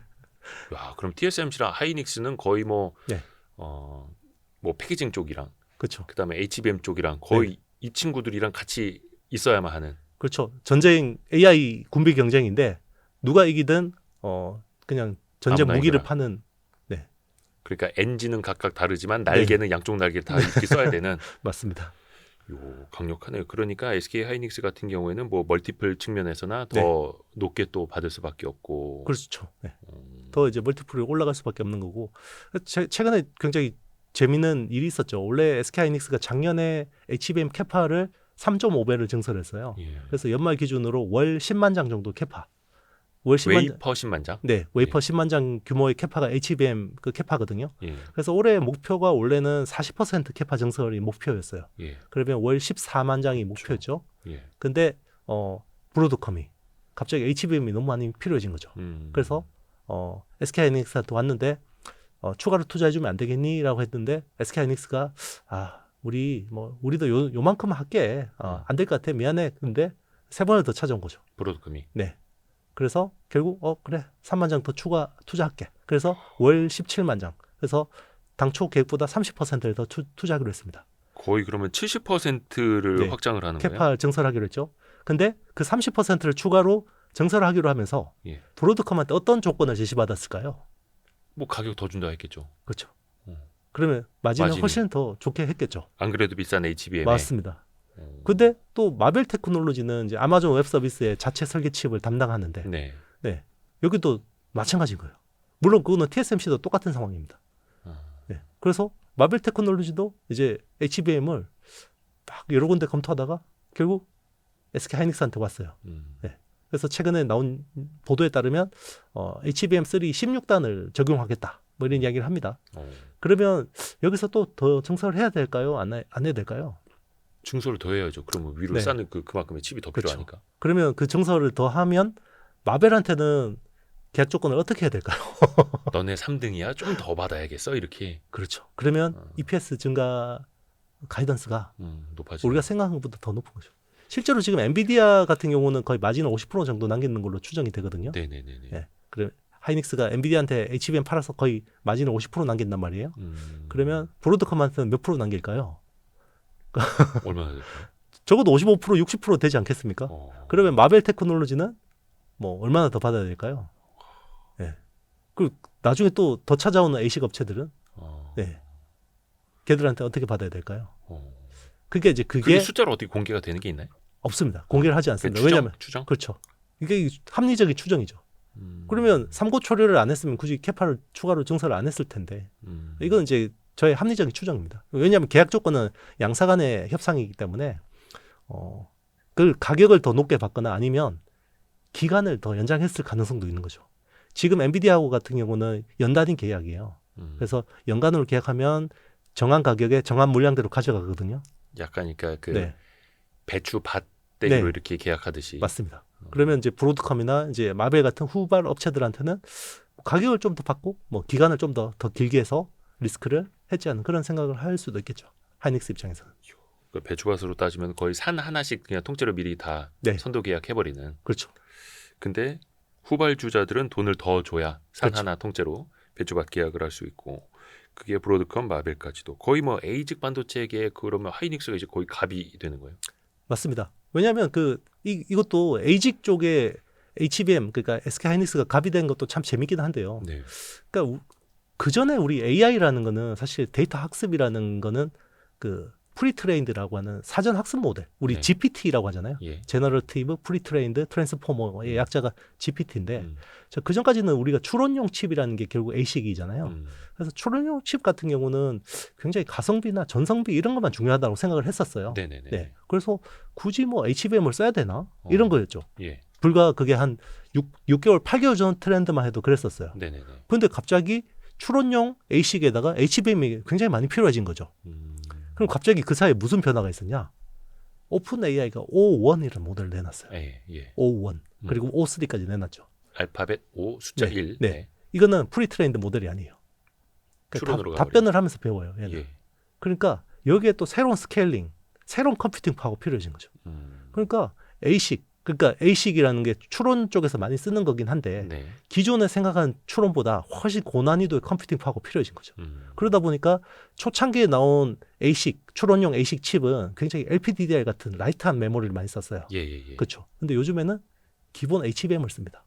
야, 그럼 TSMC랑 하이닉스는 거의 뭐 네. 뭐 패키징 쪽이랑 그렇죠. 그다음에 HBM 쪽이랑 거의 이 친구들이랑 같이 있어야만 하는. 그렇죠. 전쟁 AI 군비 경쟁인데 누가 이기든 그냥 전쟁 아무나 무기를 이겨라. 파는. 그러니까 엔진은 각각 다르지만 네. 날개는 양쪽 날개 다 이렇게 써야 되는. 맞습니다. 요 강력하네요. 그러니까 SK 하이닉스 같은 경우에는 뭐 멀티플 측면에서나 더 네. 높게 또 받을 수밖에 없고. 그렇죠. 네. 음, 더 이제 멀티플이 올라갈 수밖에 없는 거고. 최근에 굉장히 재미있는 일이 있었죠. 원래 SK하이닉스가 작년에 HBM 캐파를 3.5배를 증설했어요. 예. 그래서 연말 기준으로 월 10만 장 정도 캐파. 월 10만 장. 웨이퍼 10만 장. 네, 웨이퍼 10만 장 규모의 캐파가 HBM 그 캐파거든요. 예. 그래서 올해 목표가 원래는 40% 캐파 증설이 목표였어요. 예. 그러면 월 14만 장이 목표였죠. 예. 근데 브로드컴이 갑자기 HBM이 너무 많이 필요해진 거죠. 그래서 SK하이닉스한테 왔는데 추가로 투자해주면 안 되겠니?라고 했는데 SK하이닉스가 우리도 요만큼만 할게. 안 될 것 같아. 미안해. 근데 3번을 더 찾아온 거죠. 브로드컴이. 네. 그래서 결국 그래 3만 장 더 추가 투자할게. 그래서 월 17만 장. 그래서 당초 계획보다 30%를 더 투자하기로 했습니다. 거의 그러면 70%를 네. 확장을 하는 거예요. 캐파 증설하기로 했죠. 근데 그 30%를 추가로 증설하기로 하면서 예. 브로드컴한테 어떤 조건을 제시받았을까요? 뭐 가격 더 준다 했겠죠. 그렇죠. 음. 그러면 마진은 마진이. 훨씬 더 좋게 했겠죠. 안 그래도 비싼 HBM에. 맞습니다. 근데 또 마벨 테크놀로지는 이제 아마존 웹 서비스의 자체 설계 칩을 담당하는데 네. 여기도 마찬가지인 거예요. 물론 그거는 TSMC도 똑같은 상황입니다. 아, 네. 그래서 마벨 테크놀로지도 이제 HBM을 막 여러 군데 검토하다가 결국 SK 하이닉스한테 왔어요. 네. 그래서 최근에 나온 보도에 따르면 HBM3 16단을 적용하겠다. 뭐 이런 이야기를 합니다. 그러면 여기서 또 더 증설을 해야 될까요? 안 해야 될까요? 증설을 더 해야죠. 그러면 위로 네. 쌓는 그만큼의 칩이 더 그렇죠. 필요하니까. 그러면 그 증설을 더 하면 마벨한테는 계약 조건을 어떻게 해야 될까요? 너네 3등이야? 좀 더 받아야겠어? 이렇게. 그렇죠. 그러면 EPS 증가 가이던스가 높아지죠. 우리가 생각한 것보다 더 높은 거죠. 실제로 지금 엔비디아 같은 경우는 거의 마진을 50% 정도 남기는 걸로 추정이 되거든요. 네네네. 네. 그래 하이닉스가 엔비디아한테 HBM 팔아서 거의 마진을 50% 남긴단 말이에요. 그러면 브로드컴한테는 몇 프로 남길까요? 얼마나 될까요? 적어도 55%, 60% 되지 않겠습니까? 그러면 마벨 테크놀로지는 뭐 얼마나 더 받아야 될까요? 네. 그리고 나중에 또 더 찾아오는 A식 업체들은 네. 걔들한테 어떻게 받아야 될까요? 그게 이제 그게 숫자로 어떻게 공개가 되는 게 있나요? 없습니다. 공개를 하지 않습니다. 추정? 왜냐하면 추정? 그렇죠. 이게 합리적인 추정이죠. 그러면 삼고 초려를 안 했으면 굳이 캐파를 추가로 증설을 안 했을 텐데 이건 이제 저의 합리적인 추정입니다. 왜냐하면 계약 조건은 양사 간의 협상이기 때문에 그 가격을 더 높게 받거나 아니면 기간을 더 연장했을 가능성도 있는 거죠. 지금 엔비디아하고 같은 경우는 연단인 계약이에요. 그래서 연간으로 계약하면 정한 가격에 정한 물량대로 가져가거든요. 약간 그러니까 그 네. 배추 밭대기로 네. 이렇게 계약하듯이. 맞습니다. 그러면 이제 브로드컴이나 이제 마벨 같은 후발 업체들한테는 가격을 좀 더 받고 뭐 기간을 좀 더 길게 해서 리스크를 해지하는 그런 생각을 할 수도 있겠죠. 하이닉스 입장에서는. 그 배추밭으로 따지면 거의 산 하나씩 그냥 통째로 미리 다 네. 선도 계약해버리는. 그렇죠. 근데 후발주자들은 돈을 더 줘야 산 그렇죠. 하나 통째로 배추밭 계약을 할 수 있고 그게 브로드컴, 마벨까지도 거의 뭐 A직 반도체계 그러면 하이닉스가 이제 거의 갑이 되는 거예요. 맞습니다. 왜냐하면 이것도 ASIC 쪽에 HBM 그러니까 SK 하이닉스가 갑이 된 것도 참 재밌긴 한데요. 네. 그러니까 그 전에 우리 AI라는 거는 사실 데이터 학습이라는 거는 그 프리트레인드라고 하는 사전 학습 모델, 우리 네. GPT라고 하잖아요. 예. 제너러티브 프리트레인드 트랜스포머의 약자가 GPT인데 음. 그 전까지는 우리가 추론용 칩이라는 게 결국 ASIC이잖아요. 음. 그래서 추론용 칩 같은 경우는 굉장히 가성비나 전성비 이런 것만 중요하다고 생각을 했었어요. 네네네. 네. 그래서 굳이 뭐 HBM을 써야 되나 이런 거였죠. 예. 불과 그게 한 6개월, 8개월 전 트렌드만 해도 그랬었어요. 네네네. 근데 갑자기 추론용 ASIC에다가 HBM이 굉장히 많이 필요해진 거죠. 그럼 갑자기 그 사이에 무슨 변화가 있었냐? 오픈 AI가 O1이라는 모델을 내놨어요. 예. 예. O1 그리고 O3까지 내놨죠. 알파벳 5 숫자 네, 1. 네. 이거는 프리트레인드 모델이 아니에요. 추론으로 가버려요. 답변을 하면서 배워요. 얘는. 예. 그러니까 여기에 또 새로운 스케일링, 새로운 컴퓨팅 파워가 필요해진 거죠. 그러니까 ASIC이라는 게 추론 쪽에서 많이 쓰는 거긴 한데 네. 기존에 생각한 추론보다 훨씬 고난이도의 컴퓨팅 파워가 필요해진 거죠. 그러다 보니까 초창기에 나온 ASIC, 추론용 ASIC 칩은 굉장히 LPDDR 같은 라이트한 메모리를 많이 썼어요. 예, 예, 예. 그렇죠. 근데 요즘에는 기본 HBM을 씁니다.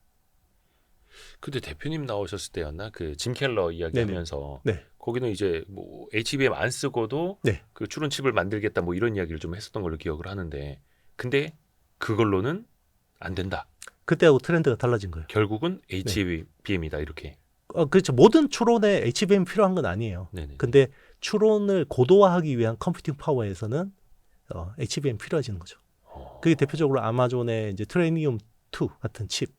근데 대표님 나오셨을 때였나 그 짐 켈러 이야기하면서 네. 거기는 이제 뭐 HBM 안 쓰고도 네. 그 추론 칩을 만들겠다 뭐 이런 이야기를 좀 했었던 걸로 기억을 하는데 근데 그걸로는 안 된다. 그때하고 트렌드가 달라진 거예요. 결국은 HBM이다 이렇게. 그렇죠. 모든 추론에 HBM 필요한 건 아니에요. 네네. 근데 추론을 고도화하기 위한 컴퓨팅 파워에서는 HBM 필요해지는 거죠. 그게 대표적으로 아마존의 이제 트레니움 2 같은 칩.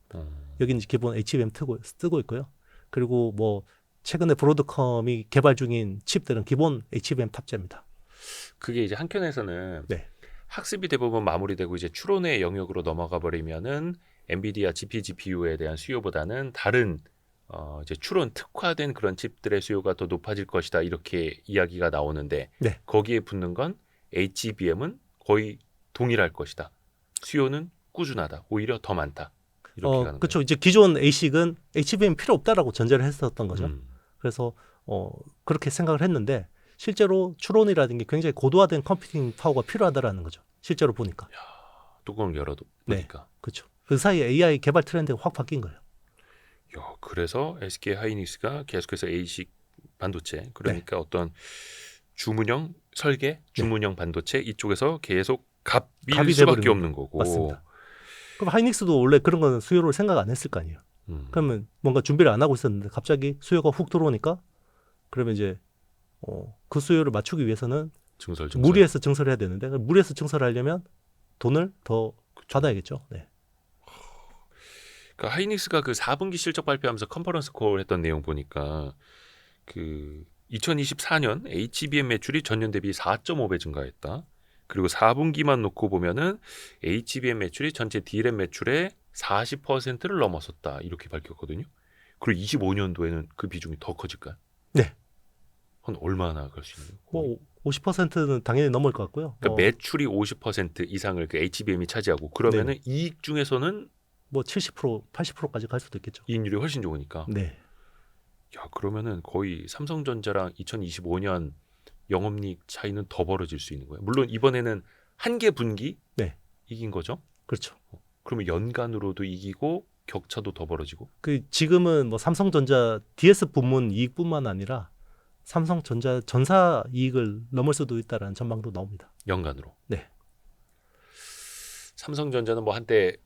여기는 이제 기본 HBM 쓰고 있고요. 그리고 뭐 최근에 브로드컴이 개발 중인 칩들은 기본 HBM 탑재입니다. 그게 이제 한켠에서는 네. 학습이 대부분 마무리되고 이제 추론의 영역으로 넘어가 버리면은 엔비디아 GPU에 대한 수요보다는 다른 이제 추론 특화된 그런 칩들의 수요가 더 높아질 것이다 이렇게 이야기가 나오는데 네. 거기에 붙는 건 HBM은 거의 동일할 것이다. 수요는 꾸준하다. 오히려 더 많다. 이렇게 가는 그렇죠. 이제 기존 ASIC은 HBM 필요 없다라고 전제를 했었던 거죠. 거예요. 그래서 그렇게 생각을 했는데 실제로 추론이라는 게 굉장히 고도화된 컴퓨팅 파워가 필요하다라는 거죠. 실제로 보니까. 뚜껑을 열어도 네. 보니까. 그렇죠. 그 사이에 AI 개발 트렌드가 확 바뀐 거예요. 야, 그래서 SK 하이닉스가 계속해서 ASIC 반도체 그러니까 어떤 주문형 설계, 주문형 반도체 이쪽에서 계속 갑일 갑이 수밖에 돼버리는 없는 거고. 맞습니다. 그럼 하이닉스도 원래 그런 거는 수요를 생각 안 했을 거 아니에요. 그러면 뭔가 준비를 안 하고 있었는데 갑자기 수요가 훅 들어오니까 그러면 이제 그 수요를 맞추기 위해서는 증설. 무리해서 증설해야 되는데 무리해서 증설하려면 돈을 더 받아야겠죠. 네. 그러니까 하이닉스가 그 4분기 실적 발표하면서 컨퍼런스 콜 했던 내용 보니까 그 2024년 HBM 매출이 전년 대비 4.5배 증가했다. 그리고 4분기만 놓고 보면은 HBM 매출이 전체 D램 매출의 40%를 넘어섰다. 이렇게 밝혔거든요. 그리고 25년도에는 그 비중이 더 커질까요? 네. 한 얼마나 갈 수 있는 거예요? 뭐 50%는 당연히 넘을 것 같고요. 그러니까 매출이 50% 이상을 그 HBM이 차지하고 그러면은 이익 중에서는 뭐 70%, 80%까지 갈 수도 있겠죠. 이익률이 훨씬 좋으니까. 네. 야, 그러면은 거의 삼성전자랑 2025년 영업이익 차이는 더 벌어질 수 있는 거예요. 물론 이번에는 한 개 분기 네. 이긴 거죠. 그렇죠. 그러면 연간으로도 이기고 격차도 더 벌어지고. 지금은 뭐 삼성전자 DS 부문 이익뿐만 아니라 삼성전자 전사 이익을 넘을 수도 있다라는 전망도 나옵니다. 연간으로. 네. 삼성전자는 뭐 한때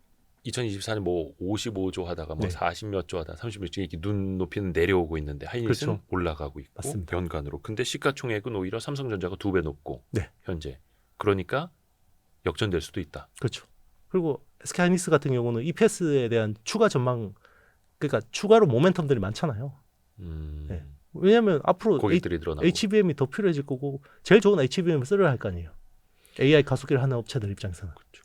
2024년 뭐 55조 하다가 뭐 네. 40몇 조 하다 30몇 조 이렇게 눈 높이는 내려오고 있는데 하이닉스는 그렇죠. 올라가고 있고 맞습니다. 연간으로. 근데 시가총액은 오히려 삼성전자가 2배 높고 네. 현재. 그러니까 역전될 수도 있다. 그렇죠. 그리고 SK 하이닉스 같은 경우는 EPS에 대한 추가 전망, 그러니까 추가로 모멘텀들이 많잖아요. 네. 왜냐하면 앞으로 고객들이 늘어나고. HBM이 더 필요해질 거고 제일 좋은 HBM을 쓰려야 할 거 아니에요. AI 가속기를 하는 업체들 입장에서는. 그렇죠.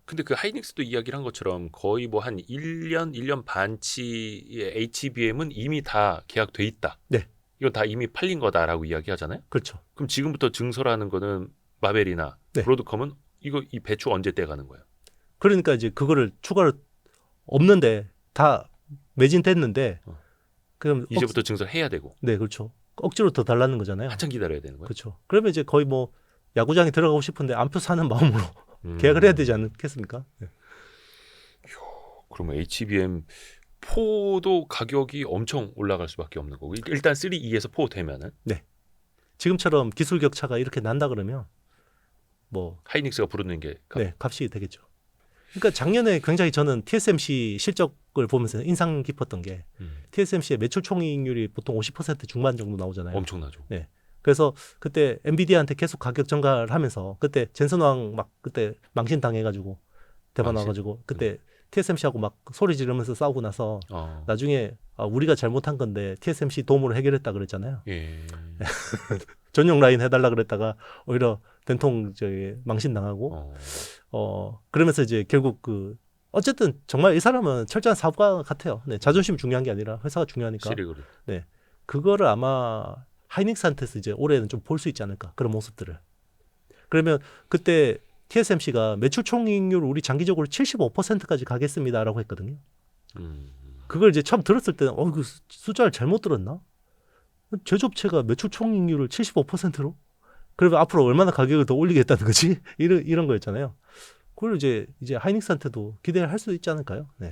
근데 그 하이닉스도 이야기를 한 것처럼 거의 뭐 한 1년 반치의 HBM은 이미 다 계약돼 있다. 네. 이건 다 이미 팔린 거다라고 이야기하잖아요. 그렇죠. 그럼 지금부터 증설하는 거는 마벨이나 네. 브로드컴은 이 배추 언제 떼가는 거예요? 그러니까 이제 그거를 추가로 없는데 다 매진됐는데 그럼 이제부터 증설해야 되고 네, 그렇죠. 억지로 더 달라는 거잖아요. 한참 기다려야 되는 거예요. 그렇죠. 그러면 이제 거의 뭐 야구장에 들어가고 싶은데 안표 사는 마음으로 계약을 해야 되지 않겠습니까? 네. 그러면 HBM4도 가격이 엄청 올라갈 수밖에 없는 거고 일단 3E에서 4 되면은 지금처럼 기술 격차가 이렇게 난다 그러면 뭐 하이닉스가 부르는 게 네, 값이 되겠죠. 그러니까 작년에 굉장히 저는 TSMC 실적을 보면서 인상 깊었던 게 TSMC의 매출 총이익률이 보통 50% 중반 정도 나오잖아요. 엄청나죠. 그래서 그때 엔비디아한테 계속 가격 전가를 하면서 그때 젠슨왕 막 그때 망신 당해가지고 대박 망신? 나가지고 그때 TSMC하고 막 소리 지르면서 싸우고 나서 어. 나중에 우리가 잘못한 건데 TSMC 도움으로 해결했다 그랬잖아요. 예. 전용 라인 해달라 그랬다가 오히려 된통 망신 당하고 그러면서 이제 결국 그 어쨌든 정말 이 사람은 철저한 사업가 같아요. 네, 자존심 중요한 게 아니라 회사가 중요하니까. 시리그룹. 네, 그거를 아마 하이닉스한테서 이제 올해는 좀 볼 수 있지 않을까 그런 모습들을. 그러면 그때 TSMC가 매출 총이익률 우리 장기적으로 75%까지 가겠습니다라고 했거든요. 그걸 이제 처음 들었을 때는 그 숫자를 잘못 들었나? 제조업체가 매출 총이익률을 75%로? 그러면 앞으로 얼마나 가격을 더 올리겠다는 거지? 이런 거였잖아요. 그걸 이제 하이닉스한테도 기대를 할 수 있지 않을까요? 네.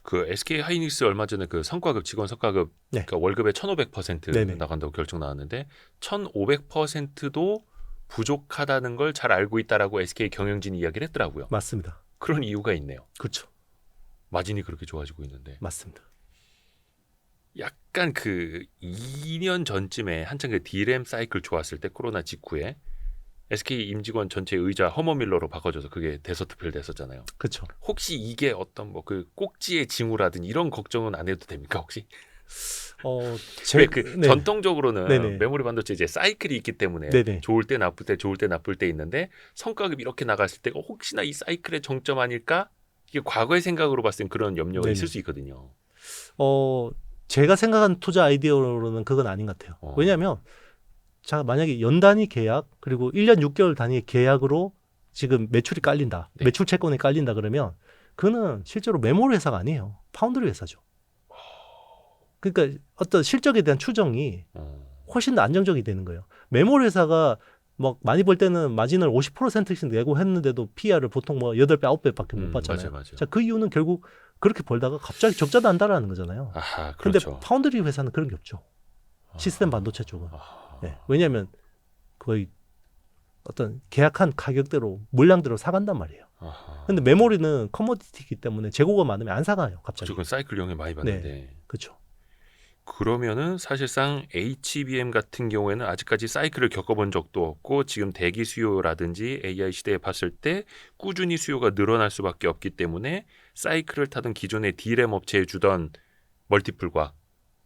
그 SK 하이닉스 얼마 전에 그 성과급 직원 성과급 네. 그러니까 월급의 1,500% 네네. 나간다고 결정 나왔는데 1,500%도 부족하다는 걸 잘 알고 있다라고 SK 경영진이 이야기를 했더라고요. 맞습니다. 그런 이유가 있네요. 그렇죠. 마진이 그렇게 좋아지고 있는데 맞습니다. 약간 그 2년 전쯤에 한창 그 D램 사이클 좋았을 때 코로나 직후에 SK 임직원 전체 의자 허머밀러로 바꿔줘서 그게 대서특필 됐었잖아요. 그렇죠. 혹시 이게 어떤 뭐 그 꼭지의 징후라든 이런 걱정은 안 해도 됩니까 혹시? 왜 그 네. 전통적으로는 네네. 메모리 반도체 이제 사이클이 있기 때문에 네네. 좋을 때 나쁠 때 좋을 때 나쁠 때 있는데 성과급이 이렇게 나갔을 때가 혹시나 이 사이클의 정점 아닐까? 이게 과거의 생각으로 봤을 땐 그런 염려가 네네. 있을 수 있거든요. 제가 생각한 투자 아이디어로는 그건 아닌 것 같아요. 왜냐하면 자 만약에 연 단위 계약 그리고 1년 6개월 단위 계약으로 지금 매출이 깔린다. 네. 매출 채권이 깔린다 그러면 그는 실제로 메모리 회사가 아니에요. 파운드리 회사죠. 그러니까 어떤 실적에 대한 추정이 훨씬 더 안정적이 되는 거예요. 메모리 회사가 뭐 많이 벌 때는 마진을 50%씩 내고 했는데도 PR을 보통 뭐 8배, 9배밖에 못 받잖아요. 맞아요. 자, 그 이유는 결국 그렇게 벌다가 갑자기 적자 난다라는 거잖아요. 아하, 근데 그렇죠. 파운드리 회사는 그런 게 없죠. 시스템 반도체 쪽은. 네. 왜냐하면 거의 어떤 계약한 가격대로 물량대로 사간단 말이에요. 근데 메모리는 커머디티이기 때문에 재고가 많으면 안 사가요. 갑자기. 무조건 사이클 영향 많이 받는데. 그렇죠. 그러면은 사실상 HBM 같은 경우에는 아직까지 사이클을 겪어본 적도 없고 지금 대기 수요라든지 AI 시대에 봤을 때 꾸준히 수요가 늘어날 수밖에 없기 때문에 사이클을 타던 기존의 D램 업체에 주던 멀티플과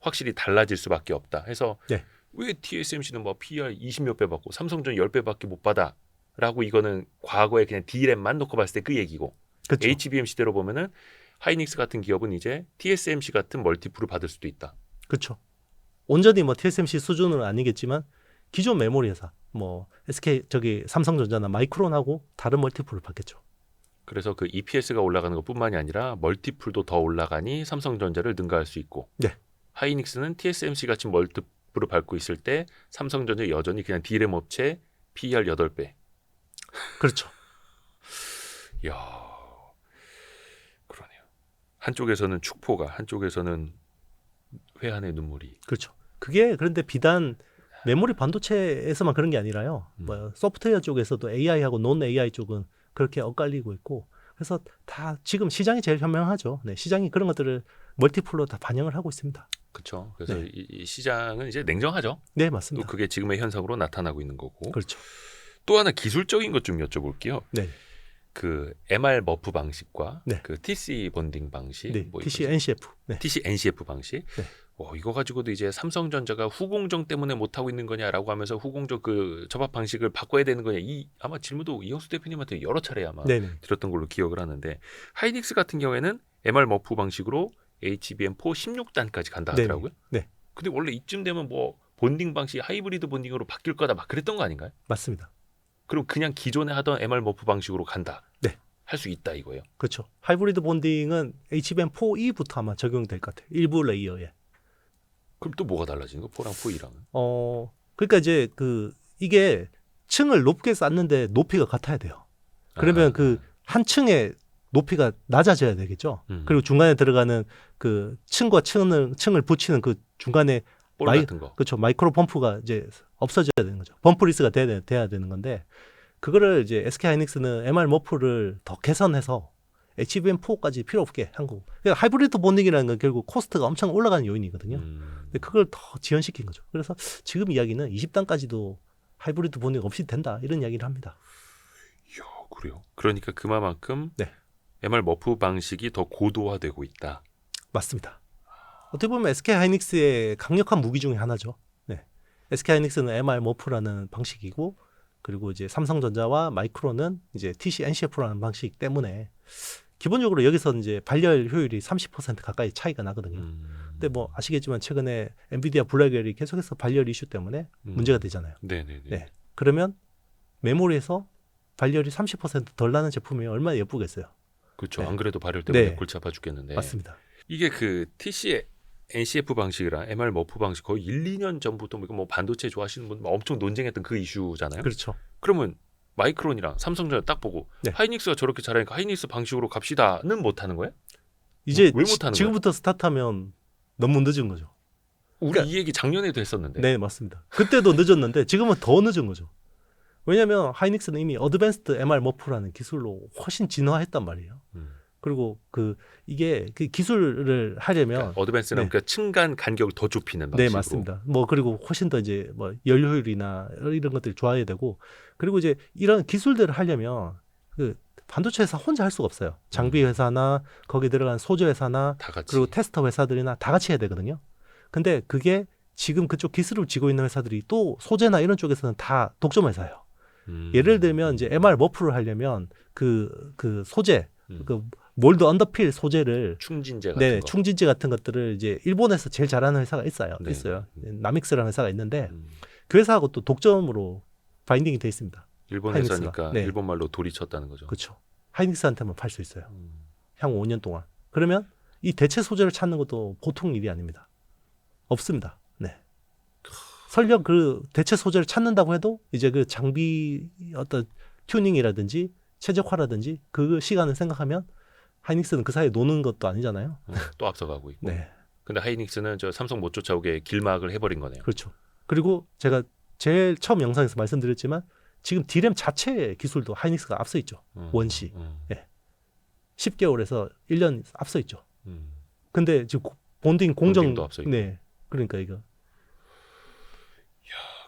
확실히 달라질 수밖에 없다. 해서 네. 왜 TSMC는 뭐 PR 20몇 배 받고 삼성전 10배밖에 못 받아? 라고 이거는 과거에 그냥 D램만 놓고 봤을 때 그 얘기고 그렇죠. HBM 시대로 보면은 하이닉스 같은 기업은 이제 TSMC 같은 멀티플을 받을 수도 있다. 그렇죠. 온전히 뭐 TSMC 수준은 아니겠지만 기존 메모리 회사 뭐 SK 삼성전자나 마이크론하고 다른 멀티플을 받겠죠. 그래서 그 EPS가 올라가는 것뿐만이 아니라 멀티플도 더 올라가니 삼성전자를 능가할 수 있고 네. 하이닉스는 TSMC 같이 멀티플을 밟고 있을 때 삼성전자 여전히 그냥 D램 업체 PER 8배. 그렇죠. 이야, 그러네요. 한쪽에서는 축포가 한쪽에서는 회한의 눈물이. 그렇죠. 그게 그런데 비단 메모리 반도체에서만 그런 게 아니라요. 뭐 소프트웨어 쪽에서도 AI하고 논 AI 쪽은 그렇게 엇갈리고 있고 그래서 다 지금 시장이 제일 현명하죠. 네, 시장이 그런 것들을 멀티플로 다 반영을 하고 있습니다. 그렇죠. 그래서 네. 이 시장은 이제 냉정하죠. 네, 또 맞습니다. 그게 지금의 현상으로 나타나고 있는 거고. 그렇죠. 또 하나 기술적인 것 좀 여쭤볼게요. 네. 그 MR 머프 방식과 네. 그 TC 본딩 방식, 네. 뭐 TC 이거지? NCF. 네. TC NCF 방식. 네. 이거 가지고도 이제 삼성전자가 후공정 때문에 못 하고 있는 거냐라고 하면서 후공정 그 접합 방식을 바꿔야 되는 거냐. 이 아마 질문도 이영수 대표님한테 여러 차례 아마 네. 드렸던 걸로 기억을 하는데 하이닉스 같은 경우에는 MR 머프 방식으로 HBM4 16단까지 간다 하더라고요. 네. 근데 원래 이쯤 되면 뭐 본딩 방식 하이브리드 본딩으로 바뀔 거다 막 그랬던 거 아닌가요? 맞습니다. 그럼 그냥 기존에 하던 MR 머프 방식으로 간다. 네. 할 수 있다 이거예요. 그렇죠. 하이브리드 본딩은 HBM4E부터 아마 적용될 것 같아요. 일부 레이어에. 그럼 또 뭐가 달라지는 거? 4랑 4E랑은? 그러니까 이제 이게 층을 높게 쌓는데 높이가 같아야 돼요. 그러면 그 한 층의 높이가 낮아져야 되겠죠. 그리고 중간에 들어가는 그 층과 층을 붙이는 그 중간에 볼 같은 거. 그렇죠. 마이크로 펌프가 이제 없어져야 되는 거죠. 범프리스가 돼야 되는 건데 그거를 이제 SK 하이닉스는 MR 머프를 더 개선해서 HBM4까지 필요 없게 한 거고. 그러니까 하이브리드 본딩이라는 건 결국 코스트가 엄청 올라가는 요인이거든요. 근데 그걸 더 지연시킨 거죠. 그래서 지금 이야기는 20단까지도 하이브리드 본딩 없이 된다 이런 이야기를 합니다. 이야, 그래요. 그러니까 그만큼 네. MR 머프 방식이 더 고도화되고 있다. 맞습니다. 어떻게 보면 SK 하이닉스의 강력한 무기 중에 하나죠. 네. SK 하이닉스는 MR 머프라는 방식이고 그리고 이제 삼성전자와 마이크론은 이제 TC NCF라는 방식 때문에 기본적으로 여기서 이제 발열 효율이 30% 가까이 차이가 나거든요. 근데 뭐 아시겠지만 최근에 엔비디아 블랙웰이 계속해서 발열 이슈 때문에 문제가 되잖아요. 네네네. 네. 그러면 메모리에서 발열이 30%덜 나는 제품이 얼마나 예쁘겠어요. 그렇죠. 네. 안 그래도 발열 때문에 네. 골치 아파 죽겠는데. 맞습니다. 이게 그 TC NCF 방식이랑 MR 머프 방식 거의 1, 2년 전부터 뭐 반도체 좋아하시는 분 엄청 논쟁했던 그 이슈잖아요. 그렇죠. 그러면 마이크론이랑 삼성전자 딱 보고 네. 하이닉스가 저렇게 잘하니까 하이닉스 방식으로 갑시다는 못 하는 거예요? 이제 왜 못하는 지금부터 스타트하면 너무 늦은 거죠. 우리 그러니까- 이 얘기 작년에도 했었는데. 네, 맞습니다. 그때도 늦었는데 지금은 더 늦은 거죠. 왜냐하면 하이닉스는 이미 어드밴스드 MR 머프라는 기술로 훨씬 진화했단 말이에요. 그리고 이게 그 기술을 하려면 그러니까 어드밴스는 네. 그러니까 층간 간격을 더 좁히는 네, 방식으로. 맞습니다. 뭐 그리고 훨씬 더 이제 뭐 연료율이나 이런 것들이 좋아야 되고 그리고 이제 이런 기술들을 하려면 그 반도체 회사 혼자 할 수가 없어요. 장비 회사나 거기 들어간 소재 회사나 다 같이. 그리고 테스터 회사들이나 다 같이 해야 되거든요. 근데 그게 지금 그쪽 기술을 쥐고 있는 회사들이 또 소재나 이런 쪽에서는 다 독점 회사예요. 예를 들면 이제 MR 머프를 하려면 그 소재 그 몰드 언더필 소재를 충진제 같은 네, 거. 충진제 같은 것들을 이제 일본에서 제일 잘하는 회사가 있어요. 네. 있어요. 나믹스라는 회사가 있는데 음. 그 회사하고 또 독점으로 바인딩이 돼 있습니다. 일본 하이닉스가. 회사니까 네. 일본 말로 돌이 쳤다는 거죠. 그렇죠. 하이닉스한테만 팔 수 있어요. 음. 향후 5년 동안. 그러면 이 대체 소재를 찾는 것도 보통 일이 아닙니다. 없습니다. 네. 설령 그 대체 소재를 찾는다고 해도 이제 그 장비 어떤 튜닝이라든지 최적화라든지 그 시간을 생각하면 하이닉스는 그 사이에 노는 것도 아니잖아요. 또 앞서가고 있고. 네. 근데 하이닉스는 저 삼성 못 쫓아오게 길막을 해버린 거네요. 그렇죠. 그리고 제가 제일 처음 영상에서 말씀드렸지만 지금 디램 자체의 기술도 하이닉스가 앞서 있죠. 원시. 10개월에서 1년 앞서 있죠. 근데 지금 본딩 공정 본딩도 앞서 있고. 네. 그러니까 이거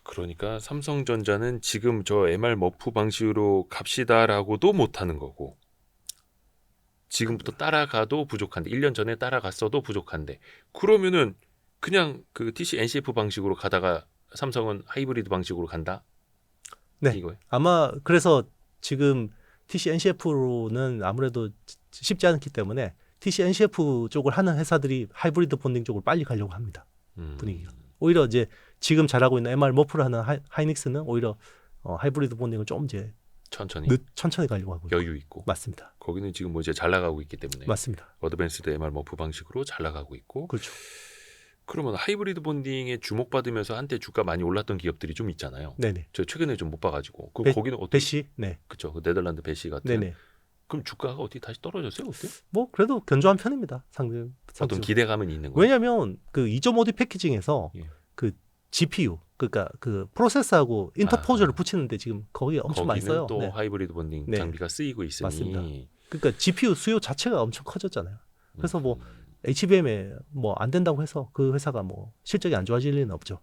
그러니까 삼성전자는 지금 저 MR 머프 방식으로 갑시다라고도 못하는 거고 지금부터 따라가도 부족한데 1년 전에 따라갔어도 부족한데 그러면은 그냥 그 TC NCF 방식으로 가다가 삼성은 하이브리드 방식으로 간다? 네. 이거예요? 아마 그래서 지금 TC NCF로는 아무래도 쉽지 않기 때문에 TC NCF 쪽을 하는 회사들이 하이브리드 본딩 쪽으로 빨리 가려고 합니다. 분위기가. 오히려 이제 지금 잘하고 있는 MR 머프를 하는 하이닉스는 오히려 하이브리드 본딩을 좀 이제 천천히 천천히 가려고 하고 있고. 여유 있고 맞습니다. 거기는 지금 뭐 이제 잘 나가고 있기 때문에 맞습니다. 어드밴스드 MR 머프 방식으로 잘 나가고 있고 그렇죠. 그러면 하이브리드 본딩에 주목받으면서 한때 주가 많이 올랐던 기업들이 좀 있잖아요. 네네. 저 최근에 좀 못 봐가지고 거기는 어떻게 배시, 네, 그쵸 그 네덜란드 배시 같은 네네. 그럼 주가가 어떻게 다시 떨어졌어요? 어때? 뭐 그래도 견조한 편입니다. 어떤 기대감은 있는 거예요? 왜냐하면 그 2.5D 패키징에서 예. 그 GPU 그러니까 그 프로세서하고 인터포저를 붙이는데 지금 거기 엄청 많이 거기는 써요. 또 네. 하이브리드 본딩 네. 장비가 쓰이고 있으니 맞습니다. 그러니까 GPU 수요 자체가 엄청 커졌잖아요. 그래서 뭐 HBM에 뭐 안 된다고 해서 그 회사가 뭐 실적이 안 좋아질 리는 없죠.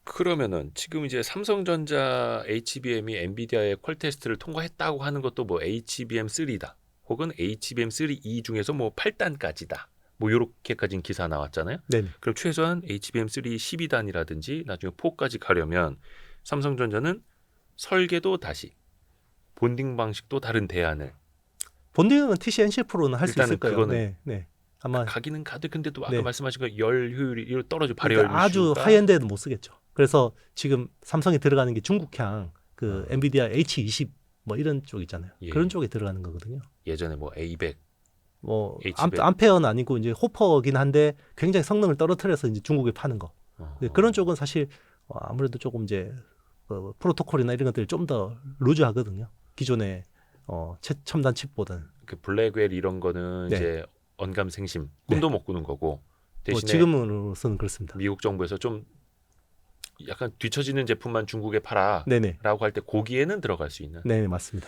그러면은 지금 이제 삼성전자 HBM이 엔비디아의 퀄 테스트를 통과했다고 하는 것도 뭐 HBM3다. 혹은 HBM3E 중에서 뭐 8단까지다. 뭐 요렇게까지는 기사 나왔잖아요. 네. 그럼 최소한 HBM3 12단이라든지 나중에 4까지 가려면 삼성전자는 설계도 다시 본딩 방식도 다른 대안을 본딩은 TC NCF로는 할 수 일단은 있을 거예요. 그거는 네, 네. 아마 가기는 가도 근데 또 아까 네. 말씀하신 거 열 효율이 떨어져 발열 그러니까 아주 이슈가 하이엔드에는 못 쓰겠죠. 그래서 지금 삼성이 들어가는 게 중국향 그 엔비디아 H20 뭐 이런 쪽 있잖아요. 예. 그런 쪽에 들어가는 거거든요. 예전에 뭐 A100 뭐 H백. 암페어는 아니고 이제 호퍼긴 한데 굉장히 성능을 떨어뜨려서 이제 중국에 파는 거. 네, 그런 쪽은 사실 아무래도 조금 이제 프로토콜이나 이런 것들이 좀 더 루즈하거든요. 기존의 첨단 칩보다는. 그 블랙웰 이런 거는 네. 이제 언감생심 꿈도 못 꾸는 거고 뭐 대신에 지금으로서는 그렇습니다. 미국 정부에서 좀 약간 뒤처지는 제품만 중국에 팔아라고 네네. 할 때 거기에는 들어갈 수 있는. 네, 맞습니다.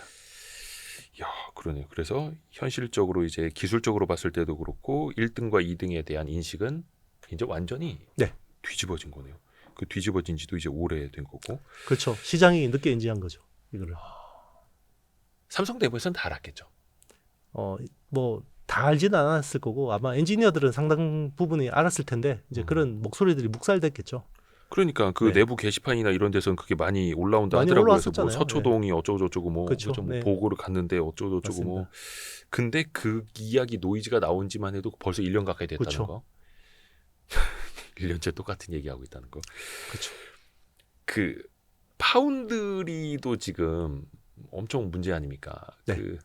야, 그러네요. 그래서 현실적으로 이제 기술적으로 봤을 때도 그렇고 1등과 2등에 대한 인식은 이제 완전히 네. 뒤집어진 거네요. 그 뒤집어진 지도 이제 오래된 거고. 그렇죠. 시장이 늦게 인지한 거죠. 이거를. 삼성 내부에서는 다 알았겠죠. 뭐 다 알지는 않았을 거고 아마 엔지니어들은 상당 부분이 알았을 텐데 이제 그런 목소리들이 묵살됐겠죠. 그러니까 그 네. 내부 게시판이나 이런 데서는 그게 많이 올라온다 많이 하더라고요. 그래서 뭐 올라왔었잖아요. 서초동이 어쩌고저쩌고 뭐, 그쵸. 그죠? 뭐 네. 보고를 갔는데 어쩌고저쩌고 뭐. 근데 그 이야기 노이즈가 나온 지만 해도 벌써 1년 가까이 됐다는 그쵸. 거. 1년째 똑같은 얘기하고 있다는 거. 그렇죠. 그 파운드리도 지금 엄청 문제 아닙니까? 네. 그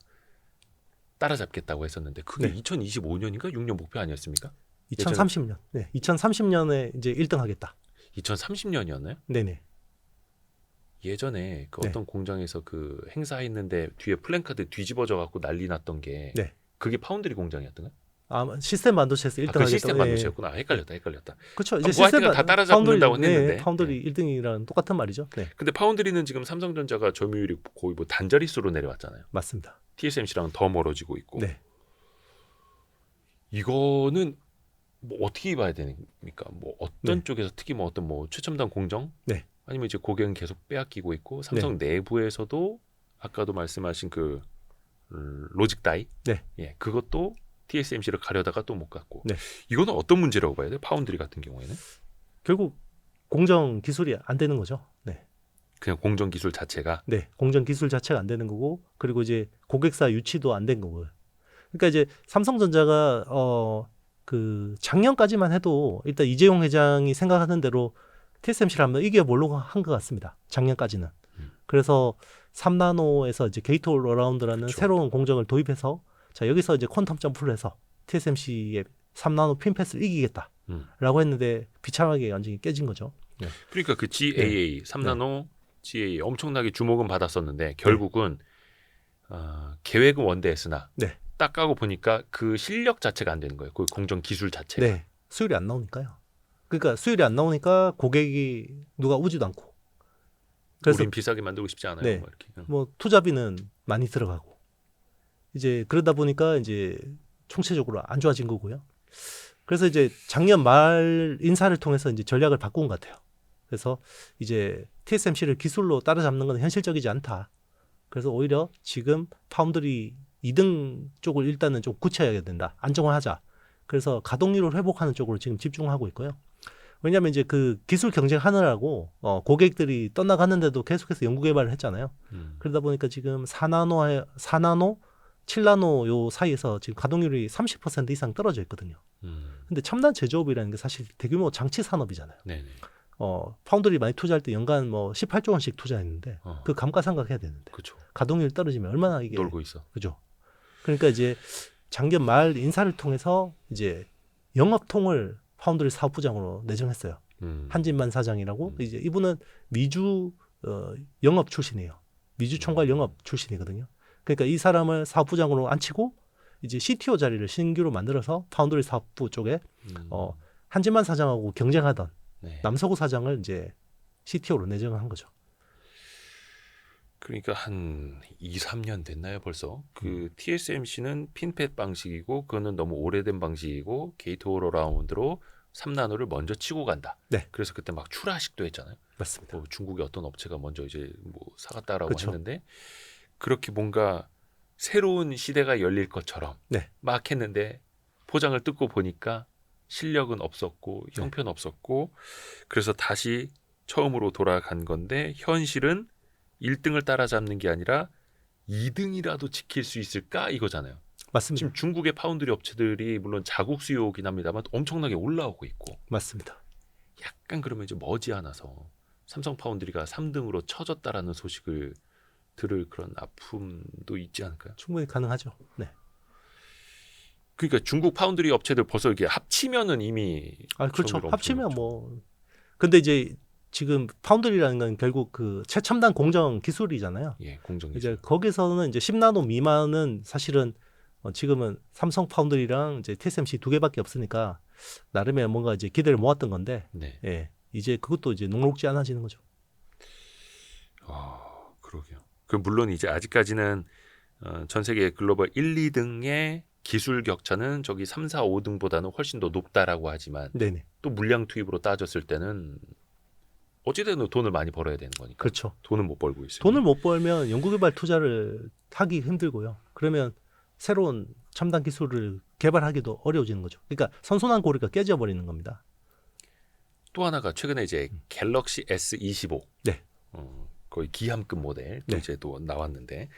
따라잡겠다고 했었는데 그게 네. 2025년인가 6년 목표 아니었습니까? 2030년. 네. 2030년에 이제 1등 하겠다. 2030년이었나요? 네네. 예전에 그 네. 어떤 공장에서 그 행사했는데 뒤에 플랜카드 뒤집어져 갖고 난리 났던 게 네. 그게 파운드리 공장이었던가? 시스템 반도체에서 1등 그 하겠다. 시스템 반도체였구나. 헷갈렸다. 그렇죠. 뭐 하여튼 다 따라잡는다고 했는데. 파운드리 1등이랑 똑같은 말이죠. 네. 근데 파운드리는 지금 삼성전자가 점유율이 거의 뭐 단자릿수로 내려왔잖아요. 맞습니다. TSMC랑은 더 멀어지고 있고. 네. 이거는 뭐 어떻게 봐야 됩니까? 뭐 어떤 네. 쪽에서 특히 뭐 어떤 뭐 최첨단 공정? 네. 아니면 이제 고객은 계속 빼앗기고 있고 삼성 내부에서도 아까도 말씀하신 그 로직 다이, 네. 예, 그것도 TSMC를 가려다가 또 못 갔고. 네. 이거는 어떤 문제라고 봐야 돼요? 파운드리 같은 경우에는 결국 공정 기술이 안 되는 거죠. 네. 그냥 공정 기술 자체가. 네. 공정 기술 자체가 안 되는 거고 그리고 이제 고객사 유치도 안 된 거고요. 그러니까 이제 삼성전자가 그 작년까지만 해도 일단 이재용 회장이 생각하는 대로 TSMC를 한번 이겨보려고 한 것 같습니다. 작년까지는. 그래서 3나노에서 이제 게이트 올 어라운드라는 그쵸. 새로운 공정을 도입해서 자 여기서 이제 퀀텀 점프를 해서 TSMC의 3나노 핀패스를 이기겠다라고 했는데 비참하게 완전히 깨진 거죠. 그러니까 그 GAA 3나노 GAA 엄청나게 주목은 받았었는데 결국은 계획은 원대했으나 네. 딱 까고 보니까 그 실력 자체가 안 되는 거예요. 그 공정 기술 자체가. 네. 수율이 안 나오니까요. 그러니까 수율이 안 나오니까 고객이 누가 오지도 않고. 그래서 우린 비싸게 만들고 싶지 않아요. 네. 뭐 이렇게. 뭐 투자비는 많이 들어가고 이제 그러다 보니까 이제 총체적으로 안 좋아진 거고요. 그래서 이제 작년 말 인사를 통해서 이제 전략을 바꾼 것 같아요. 그래서 이제 TSMC를 기술로 따라잡는 건 현실적이지 않다. 그래서 오히려 지금 파운드리 2등 쪽을 일단은 좀 굳혀야 된다. 안정화하자. 그래서 가동률을 회복하는 쪽으로 지금 집중하고 있고요. 왜냐하면 이제 그 기술 경쟁하느라고 고객들이 떠나가는데도 계속해서 연구 개발을 했잖아요. 그러다 보니까 지금 4나노, 7나노 요 사이에서 지금 가동률이 30% 이상 떨어져 있거든요. 근데 첨단 제조업이라는 게 사실 대규모 장치 산업이잖아요. 네네. 파운드리 많이 투자할 때 연간 뭐 18조 원씩 투자했는데 그 감가상각해야 되는데 그렇죠. 가동률 떨어지면 얼마나 이게 놀고 있어. 그죠? 그러니까 이제 작년 말 인사를 통해서 이제 영업통을 파운드리 사업부장으로 내정했어요. 한진만 사장이라고 이제 이분은 미주 영업 출신이에요. 미주 총괄 영업 출신이거든요. 그러니까 이 사람을 사업부장으로 앉히고 이제 CTO 자리를 신규로 만들어서 파운드리 사업부 쪽에 한진만 사장하고 경쟁하던 네. 남서구 사장을 이제 CTO로 내정한 거죠. 그러니까 한 2, 3년 됐나요 벌써? 그 TSMC는 핀팻 방식이고 그거는 너무 오래된 방식이고 게이트 올 어라운드로 3나노를 먼저 치고 간다. 네. 그래서 그때 막 출하식도 했잖아요. 맞습니다. 뭐 중국의 어떤 업체가 먼저 이제 뭐 사갔다라고 그쵸. 했는데 그렇게 뭔가 새로운 시대가 열릴 것처럼 네. 막 했는데 포장을 뜯고 보니까 실력은 없었고 형편 없었고 그래서 다시 처음으로 돌아간 건데 현실은 1등을 따라잡는 게 아니라 2등이라도 지킬 수 있을까 이거잖아요. 맞습니다. 지금 중국의 파운드리 업체들이 물론 자국 수요긴 합니다만 엄청나게 올라오고 있고 맞습니다. 약간 그러면 이제 머지않아서 삼성 파운드리가 3등으로 쳐졌다라는 소식을 들을 그런 아픔도 있지 않을까요? 충분히 가능하죠. 네. 그러니까 중국 파운드리 업체들 벌써 이게 합치면은 이미 그렇죠. 엄청 합치면 높죠. 뭐 근데 이제 지금 파운드리라는 건 결국 그 최첨단 공정 기술이잖아요. 예, 공정 이제 기술. 거기서는 이제 10나노 미만은 사실은 지금은 삼성 파운드리랑 이제 TSMC 두 개밖에 없으니까 나름의 뭔가 이제 기대를 모았던 건데 네. 예. 이제 그것도 이제 녹록지 않아지는 거죠. 그러게요. 그 물론 이제 아직까지는 전 세계 글로벌 1, 2등의 기술 격차는 저기 3, 4, 5등보다는 훨씬 더 높다라고 하지만 네네. 또 물량 투입으로 따졌을 때는 어찌되든 돈을 많이 벌어야 되는 거니까. 그렇죠. 돈은 못 벌고 있어요. 돈을 못 벌면 연구개발 투자를 하기 힘들고요. 그러면 새로운 첨단 기술을 개발하기도 어려워지는 거죠. 그러니까 선순환 고리가 깨져버리는 겁니다. 또 하나가 최근에 이제 갤럭시 S25 네. 거의 기함급 모델 또 네. 이제 또 나왔는데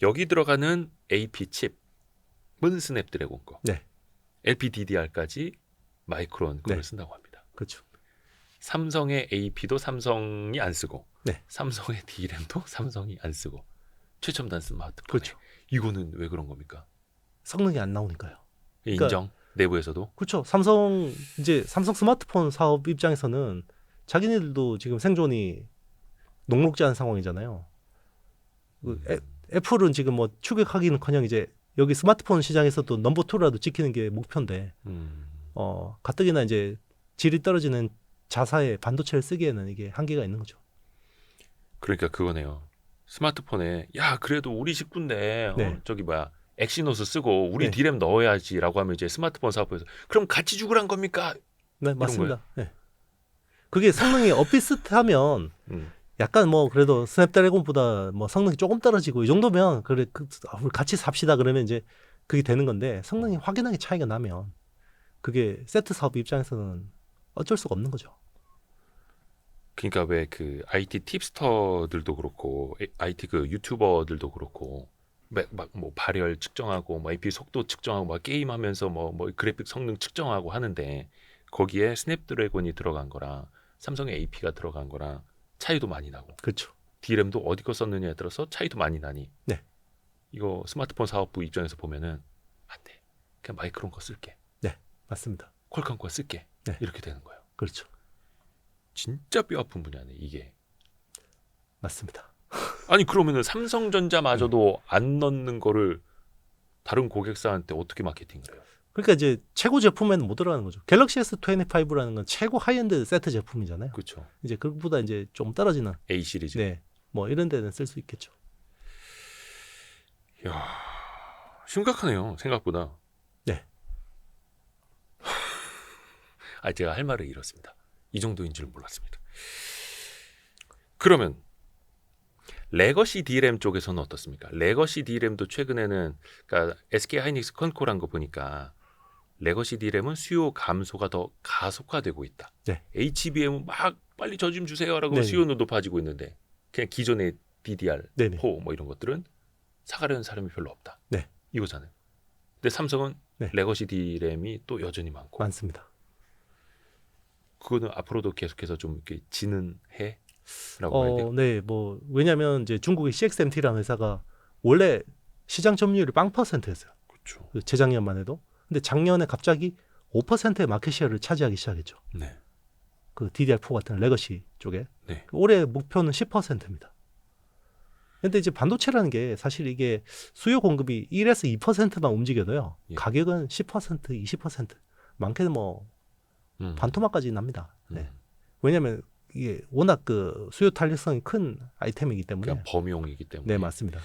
여기 들어가는 AP 칩은 스냅드래곤 거, 네. LPDDR까지 마이크론 거를 네. 쓴다고 합니다. 그렇죠. 삼성의 AP도 삼성이 안 쓰고, 네. 삼성의 D램도 삼성이 안 쓰고, 최첨단 스마트폰에 그렇죠. 이거는 왜 그런 겁니까? 성능이 안 나오니까요. 인정 내부에서도. 그렇죠. 삼성 스마트폰 사업 입장에서는 자기네들도 지금 생존이 녹록지 않은 상황이잖아요. 애플은 지금 뭐 추격하기는커녕 이제 여기 스마트폰 시장에서도 넘버 2라도 지키는 게 목표인데 가뜩이나 이제 질이 떨어지는 자사의 반도체를 쓰기에는 이게 한계가 있는 거죠. 그러니까 그거네요. 스마트폰에 야 그래도 우리 식구인데 네. 저기 뭐야 엑시노스 쓰고 우리 네. D램 넣어야지라고 하면 이제 스마트폰 사업부에서 그럼 같이 죽으란 겁니까? 네, 맞습니다. 네. 그게 성능이 엇비슷하면 음. 약간 뭐 그래도 스냅드래곤보다 뭐 성능이 조금 떨어지고 이 정도면 그래 우리 같이 삽시다 그러면 이제 그게 되는 건데 성능이 확연하게 차이가 나면 그게 세트 사업 입장에서는 어쩔 수가 없는 거죠. 그러니까 왜 그 IT 팁스터들도 그렇고 IT 그 유튜버들도 그렇고 막 뭐 발열 측정하고 뭐 AP 속도 측정하고 막 게임하면서 뭐 그래픽 성능 측정하고 하는데 거기에 스냅드래곤이 들어간 거랑 삼성의 AP가 들어간 거랑 차이도 많이 나고 그렇죠. D램도 어디 거 썼느냐에 따라서 차이도 많이 나니 네. 이거 스마트폰 사업부 입장에서 보면은 안 돼. 그냥 마이크론 거 쓸게. 네, 맞습니다. 퀄컴 거 쓸게. 네. 이렇게 되는 거예요. 그렇죠. 진짜 뼈 아픈 분야네 이게. 맞습니다. 아니 그러면은 삼성전자마저도 안 넣는 거를 다른 고객사한테 어떻게 마케팅을 해요? 그러니까 이제 최고 제품에는 못 들어가는 거죠. 갤럭시 S25라는 건 최고 하이엔드 세트 제품이잖아요. 그렇죠. 이제 그보다 이제 좀 떨어지는 A 시리즈. 네, 뭐 이런 데는 쓸 수 있겠죠. 야 심각하네요 생각보다. 네. 제가 할 말을 잃었습니다. 이 정도인 줄 몰랐습니다. 그러면 레거시 D램 쪽에서는 어떻습니까? 레거시 D램도 최근에는 그러니까 SK 하이닉스 컨콜한 거 보니까 레거시 D램은 수요 감소가 더 가속화되고 있다. 네. HBM은 막 빨리 저 좀 주세요라고 네네. 수요는 높아지고 있는데 그냥 기존의 DDR4 네네. 뭐 이런 것들은 사가려는 사람이 별로 없다. 네. 이거잖아요. 근데 삼성은 네. 레거시 D램이 또 여전히 많고 많습니다. 그거는 앞으로도 계속해서 좀 이렇게 진행해라고 해야 돼요. 네, 뭐 왜냐하면 이제 중국의 CXMT라는 회사가 원래 시장 점유율이 0%였어요. 그렇죠. 그 재작년만 해도. 근데 작년에 갑자기 5%의 마켓시어를 차지하기 시작했죠. 네. 그 DDR4 같은 레거시 쪽에. 네. 올해 목표는 10%입니다. 근데 이제 반도체라는 게 사실 이게 수요 공급이 1에서 2%만 움직여도요. 예. 가격은 10%, 20% 많게는 뭐 반토막까지 납니다. 네. 음. 왜냐하면 이게 워낙 그 수요 탄력성이 큰 아이템이기 때문에. 그냥 범용이기 때문에. 네, 맞습니다.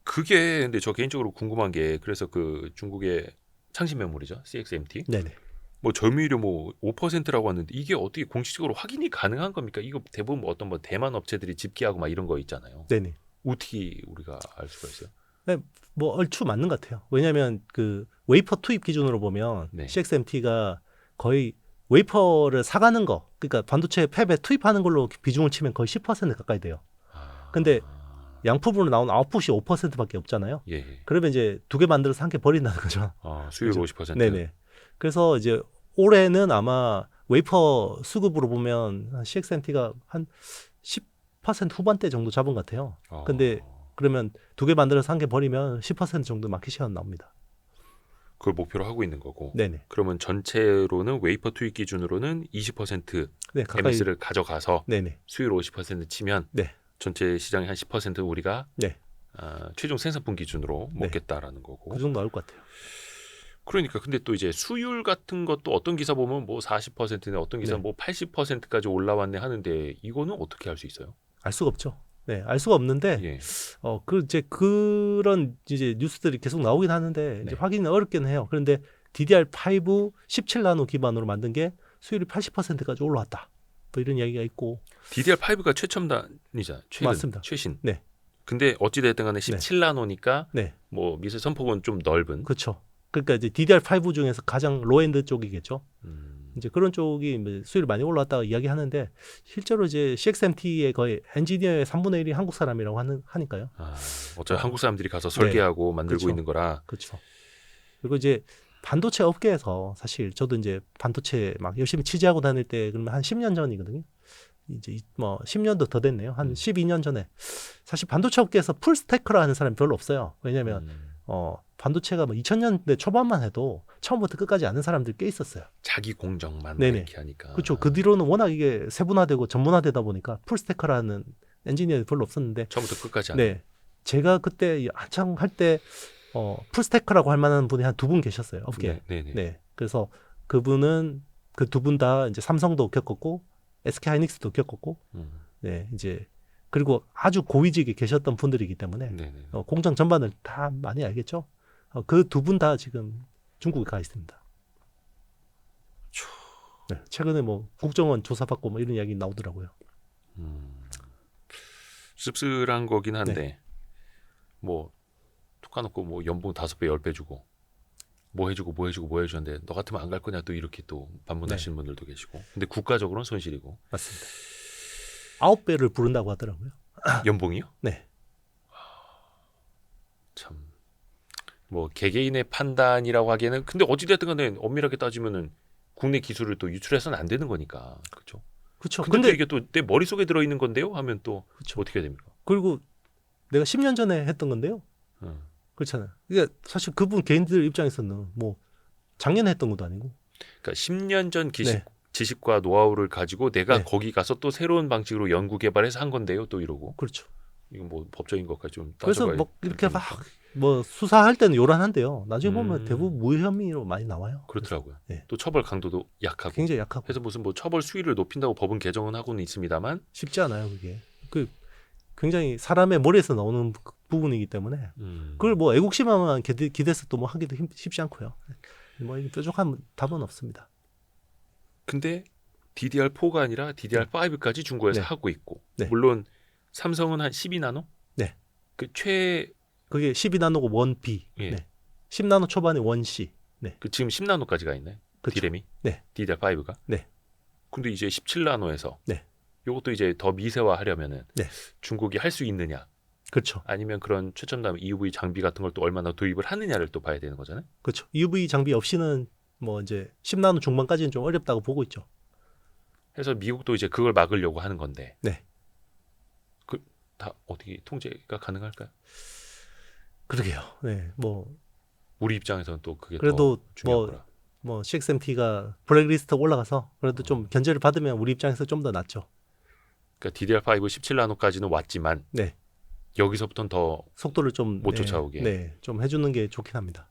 그게 근데 저 개인적으로 궁금한 게 그래서 그 중국의 창신 메모리죠. CXMT. 네네. 뭐 점유율이 뭐 5%라고 하는데 이게 어떻게 공식적으로 확인이 가능한 겁니까? 이거 대부분 뭐 어떤 뭐 대만 업체들이 집계하고 막 이런 거 있잖아요. 네네. 어떻게 우리가 알 수가 있어요? 네, 뭐 얼추 맞는 것 같아요. 왜냐하면 그 웨이퍼 투입 기준으로 보면 네. CXMT가 거의 웨이퍼를 사가는 거, 그러니까 반도체 팹에 투입하는 걸로 비중을 치면 거의 10% 가까이 돼요. 근데 양품으로 나온 아웃풋이 5%밖에 없잖아요. 예, 예. 그러면 이제 두 개 만들어서 한 개 버린다는 거죠. 수율 그죠? 50%. 네네. 그래서 이제 올해는 아마 웨이퍼 수급으로 보면 CXMT가 한 10% 후반대 정도 잡은 것 같아요. 근데 그러면 두 개 만들어서 한 개 버리면 10% 정도 마켓 시간 나옵니다. 그걸 목표로 하고 있는 거고. 네네. 그러면 전체로는 웨이퍼 투입 기준으로는 20% 네, 가까이. MS를 가져가서 네네. 수율 50% 치면 네. 전체 시장의 한 10% 우리가 네. 최종 생산분 기준으로 네. 먹겠다라는 거고. 그 정도 나올 것 같아요. 그러니까 근데 또 이제 수율 같은 것도 어떤 기사 보면 뭐 40%네 어떤 기사 네. 뭐 80%까지 올라왔네 하는데 이거는 어떻게 할 수 있어요? 알 수가 없죠. 네, 알 수가 없는데 예. 이제 그런 이제 뉴스들이 계속 나오긴 하는데 이제 네. 확인은 어렵긴 해요. 그런데 DDR5 17나노 기반으로 만든 게 수율이 80%까지 올라왔다. 뭐 이런 이야기가 있고. DDR5가 최첨단이잖아요. 맞습니다. 최신. 네. 근데 어찌 됐든 간에 17나노니까 네, 뭐 미세 선폭은 좀 넓은. 그렇죠. 그러니까 이제 DDR5 중에서 가장 로엔드 쪽이겠죠. 음. 이제 그런 쪽이 뭐 수율이 많이 올라왔다고 이야기하는데 실제로 이제 CXMT의 거의 엔지니어의 3분의 1이 한국 사람이라고 하니까요. 어차피 한국 사람들이 가서 설계하고 만들고 그렇죠. 있는 거라. 그렇죠. 그리고 이제 반도체 업계에서 사실 저도 이제 반도체 막 열심히 취재하고 다닐 때 그러면 한 10년 전이거든요. 이제 뭐 10년도 더 됐네요. 한 12년 전에 사실 반도체 업계에서 풀스태커라 하는 사람이 별로 없어요. 왜냐하면 반도체가 뭐 2000년대 초반만 해도 처음부터 끝까지 아는 사람들이 꽤 있었어요. 자기 공정만 네네. 이렇게 하니까. 그렇죠. 그 뒤로는 워낙 이게 세분화되고 전문화되다 보니까 풀스태커라는 엔지니어가 별로 없었는데 처음부터 끝까지 하는. 네. 제가 그때 한창 할 때 풀스태커라고 할 만한 분이 한 두 분 계셨어요. 업계에. 네네. 네. 그래서 그분은 그 두 분 다 이제 삼성도 겪었고 SK 하이닉스도 겪었고 네, 이제 그리고 아주 고위직에 계셨던 분들이기 때문에 네네. 공정 전반을 다 많이 알겠죠. 그 두 분 다 지금 중국에 가 있습니다. 네, 최근에 뭐 국정원 조사받고 뭐 이런 이야기 나오더라고요. 씁쓸한 거긴 한데 네. 뭐 툭 까놓고 뭐 연봉 5배 10배 주고 뭐 해주고 뭐 해주고 뭐 해주는데 너 같으면 안 갈 거냐 또 이렇게 또 반문하시는 분들도 계시고. 근데 국가적으로는 손실이고. 맞습니다. 9배를 부른다고 하더라고요. 연봉이요? 네. 참. 뭐 개개인의 판단이라고 하기에는 근데 어찌됐든 간에 엄밀하게 따지면은 국내 기술을 또 유출해서는 안 되는 거니까. 그렇죠. 그렇죠. 근데 또 이게 또 내 머릿속에 들어있는 건데요 하면 또 그쵸. 어떻게 해야 됩니까? 그리고 내가 10년 전에 했던 건데요. 그렇잖아요. 이게 사실 그분 개인들 입장에서는 뭐 작년에 했던 것도 아니고. 그러니까 10년 전 네. 지식과 노하우를 가지고 내가 네. 거기 가서 또 새로운 방식으로 연구 개발해서 한 건데요 또 이러고. 그렇죠. 이건 뭐 법적인 것까지 좀 그래서 따져봐야 뭐 이렇게 막 되니까. 뭐 수사할 때는 요란한데요. 나중에 보면 음. 대부분 무혐의로 많이 나와요. 그렇더라고요. 네. 또 처벌 강도도 약하고. 굉장히 약하고 그래서 무슨 뭐 처벌 수위를 높인다고 법은 개정은 하고는 있습니다만. 쉽지 않아요. 그게 굉장히 사람의 머리에서 나오는 부분이기 때문에 그걸 뭐 애국심만 기대서 또 뭐 하기도 쉽지 않고요. 뭐 뾰족한 답은 없습니다. 근데 DDR4가 아니라 DDR5까지 중국에서 네. 하고 있고. 네. 물론 삼성은 한 12나노? 네. 그게 12나노고 1B. 예. 네. 10나노 초반에 1C. 네. 지금 10나노까지 가 있나요? 그쵸. D램이? 네. DDR5가? 네. 근데 이제 17나노에서 네. 이것도 이제 더 미세화하려면은 네. 중국이 할 수 있느냐? 그렇죠. 아니면 그런 최첨단 EUV 장비 같은 걸 또 얼마나 도입을 하느냐를 또 봐야 되는 거잖아요. 그렇죠. EUV 장비 없이는 뭐 이제 10나노 중반까지는 좀 어렵다고 보고 있죠. 그래서 미국도 이제 그걸 막으려고 하는 건데. 네. 그 다 어떻게 통제가 가능할까요? 그러게요. 네. 뭐 우리 입장에서는 또 그게 그래도 더 중요한 거라. 뭐 CXMT가 블랙리스트 올라가서 그래도 좀 견제를 받으면 우리 입장에서 좀 더 낫죠. 그러니까 DDR5 17나노까지는 왔지만 네. 여기서부터는 더 속도를 좀 못 쫓아오게. 네, 좀 해주는 게 좋긴 합니다.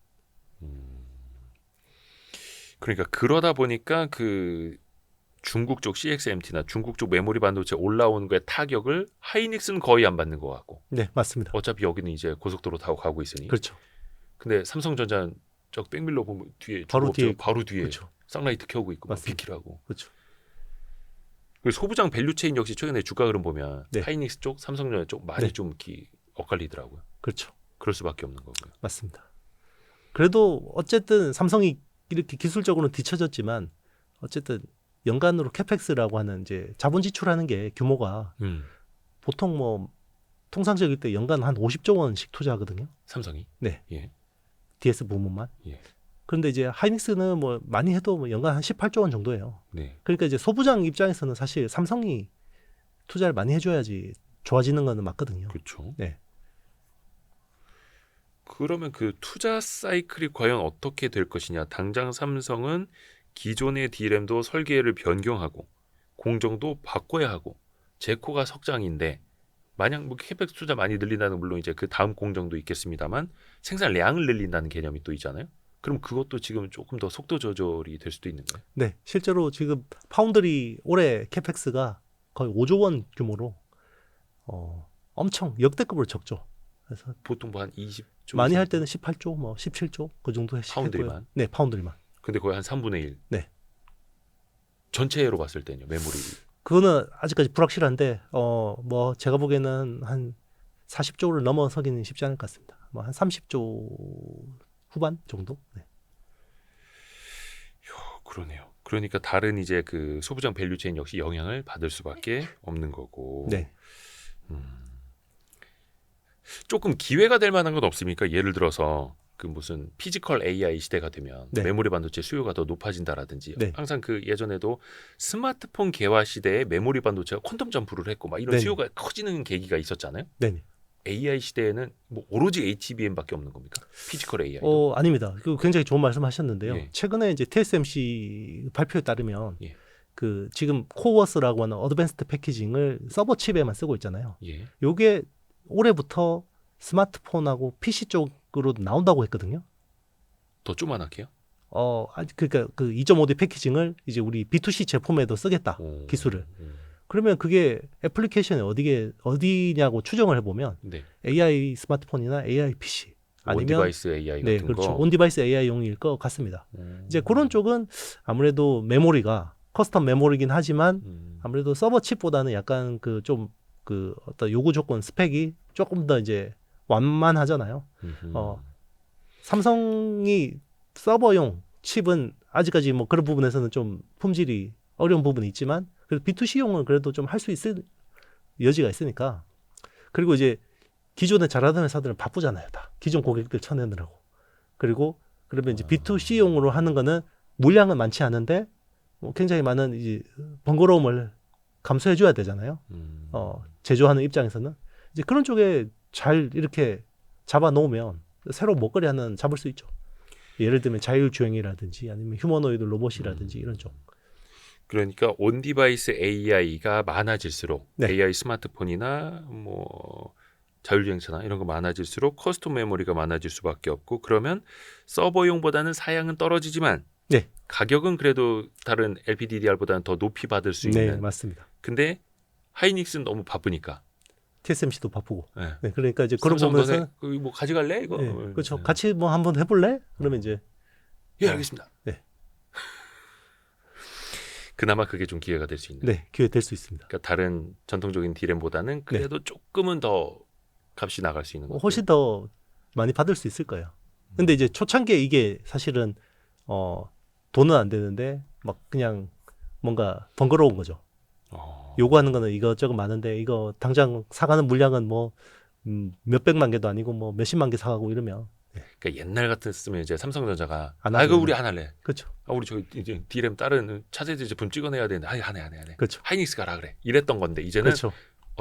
그러니까 그러다 보니까 그 중국 쪽 CXMT나 중국 쪽 메모리 반도체 올라오는 거에 타격을 하이닉스는 거의 안 받는 것 같고. 네, 맞습니다. 어차피 여기는 이제 고속도로 타고 가고 있으니. 그렇죠. 근데 삼성전자는 저 백밀러 보면 뒤에 바로 뒤에 바로 뒤에 그렇죠. 쌍라이트 켜고 있고 막 맞습니다. 비키라고. 그렇죠. 그리고 소부장 밸류체인 역시 최근에 주가 흐름 보면 네. 하이닉스 쪽, 삼성전자 쪽 많이 네. 좀 엇갈리더라고요. 그렇죠. 그럴 수밖에 없는 거고요. 맞습니다. 그래도 어쨌든 삼성이 이렇게 기술적으로는 뒤처졌지만 어쨌든 연간으로 캐펙스라고 하는 이제 자본 지출하는 게 규모가 보통 뭐 통상적일 때 연간 한 50조 원씩 투자하거든요. 삼성이? 네. 예. DS 부문만. 예. 그런데 이제 하이닉스는 뭐 많이 해도 뭐 연간 한 18조 원 정도예요. 네. 그러니까 이제 소부장 입장에서는 사실 삼성이 투자를 많이 해줘야지 좋아지는 거는 맞거든요. 그렇죠. 네. 그러면 그 투자 사이클이 과연 어떻게 될 것이냐. 당장 삼성은 기존의 D램도 설계를 변경하고 공정도 바꿔야 하고 제코가 석장인데 만약 뭐 캐펙스 투자 많이 늘린다는 물론 이제 그 다음 공정도 있겠습니다만 생산량을 늘린다는 개념이 또 있잖아요. 그럼 그것도 지금 조금 더 속도 조절이 될 수도 있는 거예요. 네, 실제로 지금 파운드리 올해 캐펙스가 거의 5조 원 규모로 엄청 역대급으로 적죠. 그래서 보통 뭐 한 20조 많이 할 때는 18조, 뭐 17조 그 정도 했고요. 파운드리만? 네, 파운드리만. 근데 거의 한 3분의 1. 네. 전체로 봤을 때는요. 메모리. 그거는 아직까지 불확실한데 뭐 제가 보기에는 한 40조를 넘어서기는 쉽지 않을 것 같습니다. 뭐 한 30조 후반 정도? 네. 그러네요. 그러니까 다른 이제 그 소부장 밸류체인 역시 영향을 받을 수밖에 없는 거고. 네. 조금 기회가 될 만한 건 없습니까? 예를 들어서 그 무슨 피지컬 AI 시대가 되면 네. 메모리 반도체 수요가 더 높아진다라든지 네. 항상 그 예전에도 스마트폰 개화 시대에 메모리 반도체가 퀀텀 점프를 했고 막 이런 네네. 수요가 커지는 계기가 있었잖아요. 네네. AI 시대에는 뭐 오로지 HBM밖에 없는 겁니까? 피지컬 AI. 아닙니다. 그 굉장히 좋은 말씀하셨는데요. 예. 최근에 이제 TSMC 발표에 따르면 예. 그 지금 코어스라고 하는 어드밴스드 패키징을 서버 칩에만 쓰고 있잖아요. 예. 요게 올해부터 스마트폰하고 PC 쪽으로 나온다고 했거든요. 더 쪼만하게요? 그러니까 그 2.5D 패키징을 이제 우리 B2C 제품에도 쓰겠다. 오. 기술을. 그러면 그게 애플리케이션이 어디냐고 추정을 해보면 네. AI 스마트폰이나 AI PC 온 아니면 디바이스 AI 네, 같은 그렇죠. 거. 온 디바이스 AI용일 것 같습니다. 이제 그런 쪽은 아무래도 메모리가 커스텀 메모리긴 하지만 아무래도 서버 칩보다는 약간 그 좀 그 어떤 요구 조건 스펙이 조금 더 이제 완만하잖아요. 삼성이 서버용 칩은 아직까지 뭐 그런 부분에서는 좀 품질이 어려운 부분이 있지만 그래도 B2C용은 그래도 좀 할 수 있을 여지가 있으니까. 그리고 이제 기존에 잘하던 회사들은 바쁘잖아요. 다 기존 고객들 쳐내느라고. 그리고 그러면 이제 B2C용으로 하는 거는 물량은 많지 않은데 뭐 굉장히 많은 이제 번거로움을 감수해 줘야 되잖아요. 제조하는 입장에서는 이제 그런 쪽에 잘 이렇게 잡아 놓으면 새로운 먹거리 하나는 잡을 수 있죠. 예를 들면 자율주행이라든지 아니면 휴머노이드 로봇이라든지 이런 쪽. 그러니까 온 디바이스 AI가 많아질수록 네. AI 스마트폰이나 뭐 자율주행차나 이런 거 많아질수록 커스텀 메모리가 많아질 수밖에 없고 그러면 서버용보다는 사양은 떨어지지만 네. 가격은 그래도 다른 LPDDR보다는 더 높이 받을 수 있는. 네, 맞습니다. 근데 하이닉스는 너무 바쁘니까. TSMC도 바쁘고. 네. 네, 그러니까 이제 그런 삼성 부분에서 너네 뭐 가져갈래 이거? 네, 그렇죠. 같이 뭐 한번 해볼래? 그러면 이제 예 알겠습니다. 네. 그나마 그게 좀 기회가 될 수 있는. 네, 기회 될 수 있습니다. 그러니까 다른 전통적인 D램보다는 그래도 조금은 더 값이 나갈 수 있는 거. 훨씬 더 많이 받을 수 있을 거예요. 근데 이제 초창기에 이게 사실은 돈은 안 되는데 막 그냥 뭔가 번거로운 거죠. 요구하는 거는 이것저것 많은데 이거 당장 사가는 물량은 뭐 몇백만 개도 아니고 뭐 몇십만 개 사가고 이러면 그러니까 옛날 같았으면 이제 삼성전자가 안 이거 하죠. 우리 안 할래. 그렇죠. 우리 저기 이제 D램 다른 차세대 제품 찍어내야 되는데 안 해. 그렇죠. 하이닉스 가라 그래. 이랬던 건데 이제는 그렇죠.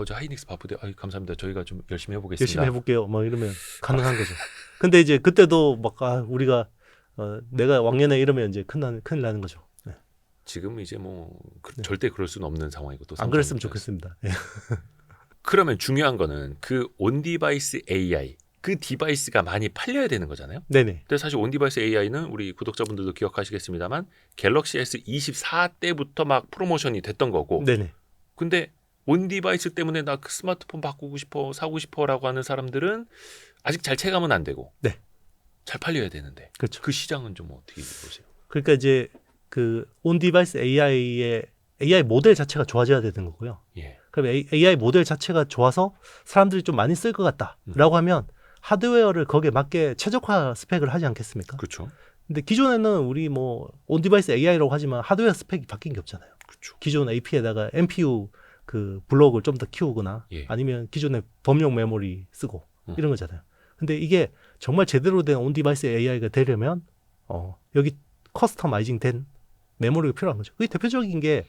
저 하이닉스 바쁘대. 감사합니다. 저희가 좀 열심히 해보겠습니다. 열심히 해볼게요. 뭐 이러면 가능한 거죠. 근데 이제 그때도 막 우리가 내가 왕년에 이러면 이제 큰일 나는 거죠. 네. 지금 이제 뭐 네. 절대 그럴 수는 없는 상황이고 또 안 그랬으면 삼성 좋겠습니다. 예. 그러면 중요한 거는 그 온 디바이스 AI 그 디바이스가 많이 팔려야 되는 거잖아요. 네네. 근데 사실 온 디바이스 AI는 우리 구독자분들도 기억하시겠습니다만 갤럭시 S24 때부터 막 프로모션이 됐던 거고. 네네. 근데 온 디바이스 때문에 나 그 스마트폰 바꾸고 싶어 사고 싶어라고 하는 사람들은 아직 잘 체감은 안 되고. 네. 잘 팔려야 되는데. 그렇죠. 그 시장은 좀 어떻게 보세요? 그러니까 이제 그 온 디바이스 AI의 AI 모델 자체가 좋아져야 되는 거고요. 예. 그럼 AI 모델 자체가 좋아서 사람들이 좀 많이 쓸 것 같다라고 하면 하드웨어를 거기에 맞게 최적화 스펙을 하지 않겠습니까? 그렇죠. 근데 기존에는 우리 뭐 온 디바이스 AI라고 하지만 하드웨어 스펙이 바뀐 게 없잖아요. 그렇죠. 기존 AP에다가 NPU 그 블록을 좀 더 키우거나 예. 아니면 기존의 범용 메모리 쓰고 이런 거잖아요. 근데 이게 정말 제대로 된 온 디바이스 AI가 되려면 여기 커스터마이징 된 메모리가 필요한 거죠. 그게 대표적인 게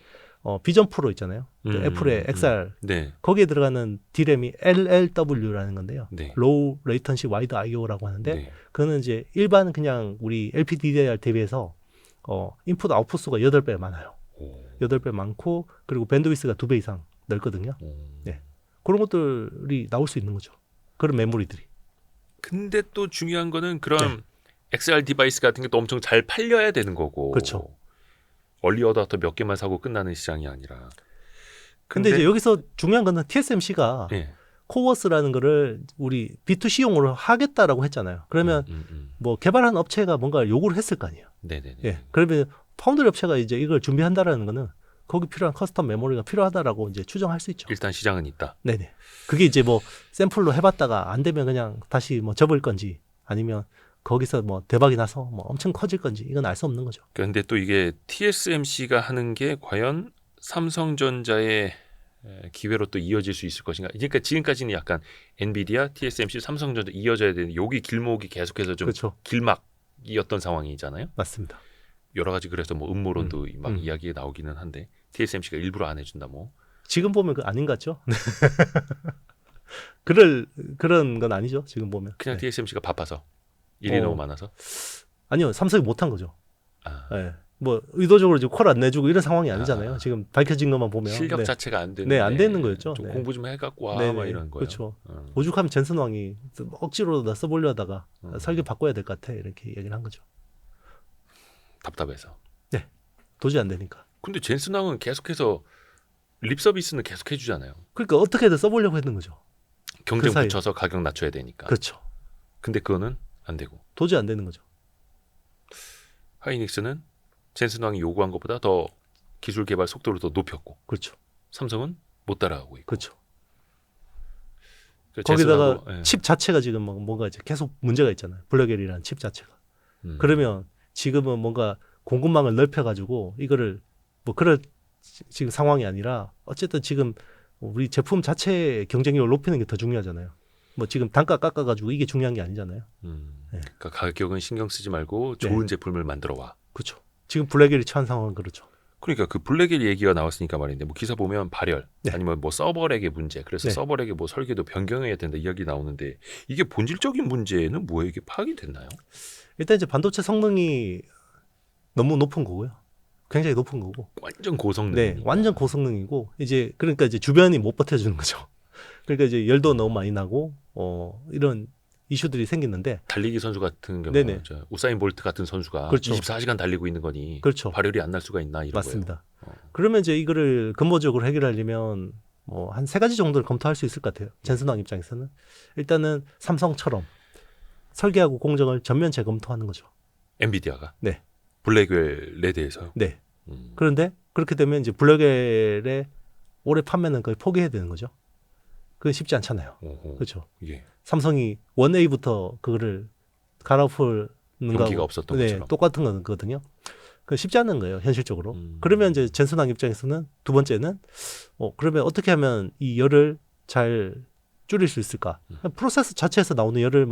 비전 프로 있잖아요. 그 애플의 XR 네. 거기에 들어가는 D램이 LLW라는 건데요. 네. Low Latency Wide I/O라고 하는데 네. 그거는 이제 일반 그냥 우리 LPDDR 대비해서 인풋 아웃풋 수가 8배 많아요. 오. 8배 많고 그리고 밴드위스가 2배 이상 넓거든요. 네. 그런 것들이 나올 수 있는 거죠. 그런 메모리들이. 근데 또 중요한 거는 그런 XR 디바이스 같은 게 또 엄청 잘 팔려야 되는 거고. 그렇죠. 얼리 어답터 몇 개만 사고 끝나는 시장이 아니라. 근데 이제 여기서 중요한 거는 TSMC가 예. 코워스라는 거를 우리 B2C용으로 하겠다라고 했잖아요. 그러면 뭐 개발한 업체가 뭔가 요구를 했을 거 아니에요. 네네네. 예. 그러면 파운드리 업체가 이제 이걸 준비한다라는 거는 거기 필요한 커스텀 메모리가 필요하다라고 이제 추정할 수 있죠. 일단 시장은 있다. 네네. 그게 이제 뭐 샘플로 해봤다가 안 되면 그냥 다시 뭐 접을 건지 아니면 거기서 뭐 대박이 나서 뭐 엄청 커질 건지 이건 알 수 없는 거죠. 그런데 또 이게 TSMC가 하는 게 과연 삼성전자의 기회로 또 이어질 수 있을 것인가? 그러니까 지금까지는 약간 엔비디아, TSMC, 삼성전자 이어져야 되는 여기 길목이 계속해서 좀 그렇죠. 길막이었던 상황이잖아요. 맞습니다. 여러 가지 그래서 뭐 음모론도 막 이야기가 나오기는 한데 TSMC가 일부러 안 해준다 뭐. 지금 보면 그 아닌 것 같죠? 그런 건 아니죠. 지금 보면. 그냥 네. TSMC가 바빠서 일이 너무 많아서. 아니요. 삼성이 못한 거죠. 아, 네. 뭐 의도적으로 지금 콜 안 내주고 이런 상황이 아니잖아요. 지금 밝혀진 것만 보면. 실력 네. 자체가 안 되는. 네, 안 되는 거였죠. 좀 네. 공부 좀 해갖고 와, 네네. 막 이런 거예요. 그렇죠. 오죽하면 젠슨 왕이 억지로 다 써보려다가 설계 바꿔야 될 것 같아 이렇게 얘기를 한 거죠. 답답해서. 도저히 안 되니까. 근데 젠슨 왕은 계속해서 립 서비스는 계속 해주잖아요. 그러니까 어떻게든 써보려고 했는 거죠. 경쟁 그 사이. 붙여서 가격 낮춰야 되니까. 그렇죠. 근데 그거는 안 되고. 도저히 안 되는 거죠. 하이닉스는 젠슨 왕이 요구한 것보다 더 기술 개발 속도를 더 높였고 그렇죠. 삼성은 못 따라가고 있고. 그렇죠. 그래서 거기다가 젠슨하고, 예. 칩 자체가 지금 뭔가 이제 계속 문제가 있잖아요. 블랙엘이라는 칩 자체가. 그러면 지금은 뭔가 공급망을 넓혀가지고 이거를 뭐 그럴 지금 상황이 아니라 어쨌든 지금 우리 제품 자체의 경쟁력을 높이는 게 더 중요하잖아요. 뭐 지금 단가 깎아가지고 이게 중요한 게 아니잖아요. 네. 그러니까 가격은 신경 쓰지 말고 좋은 제품을 만들어 와. 그렇죠. 지금 블랙엘이 처한 상황은 그렇죠. 그러니까 그 블랙엘 얘기가 나왔으니까 말인데 뭐 기사 보면 발열 네. 아니면 뭐 서버렉의 문제 그래서 네. 서버렉의 뭐 설계도 변경해야 된다 이야기 나오는데 이게 본질적인 문제는 뭐예요? 이게 파악이 됐나요? 일단 이제 반도체 성능이 너무 높은 거고요. 굉장히 높은 거고. 완전 고성능. 네, 완전 고성능이고 이제 그러니까 이제 주변이 못 버텨주는 거죠. 그러니까 이제 열도 너무 많이 나고 이런 이슈들이 생기는데 달리기 선수 같은 경우 네네. 우사인 볼트 같은 선수가 그렇죠. 24시간 달리고 있는 거니 그렇죠. 발열이 안 날 수가 있나 이런 맞습니다. 거예요. 그러면 이제 이거를 근본적으로 해결하려면 뭐 한 3가지 정도를 검토할 수 있을 것 같아요. 젠슨왕 입장에서는 일단은 삼성처럼 설계하고 공정을 전면 재검토하는 거죠. 엔비디아가 네. 블랙웰에 대해서요. 네. 그런데 그렇게 되면 이제 블랙웰의 올해 판매는 거의 포기해야 되는 거죠. 그건 쉽지 않잖아요. 오호. 그렇죠. 예. 삼성이 1A부터 그거를 갈아엎는 용기가 거하고 없었던 네, 것처럼. 똑같은 거거든요. 그 쉽지 않은 거예요, 현실적으로. 그러면 이제 젠슨왕 입장에서는 두 번째는 그러면 어떻게 하면 이 열을 잘 줄일 수 있을까? 프로세스 자체에서 나오는 열을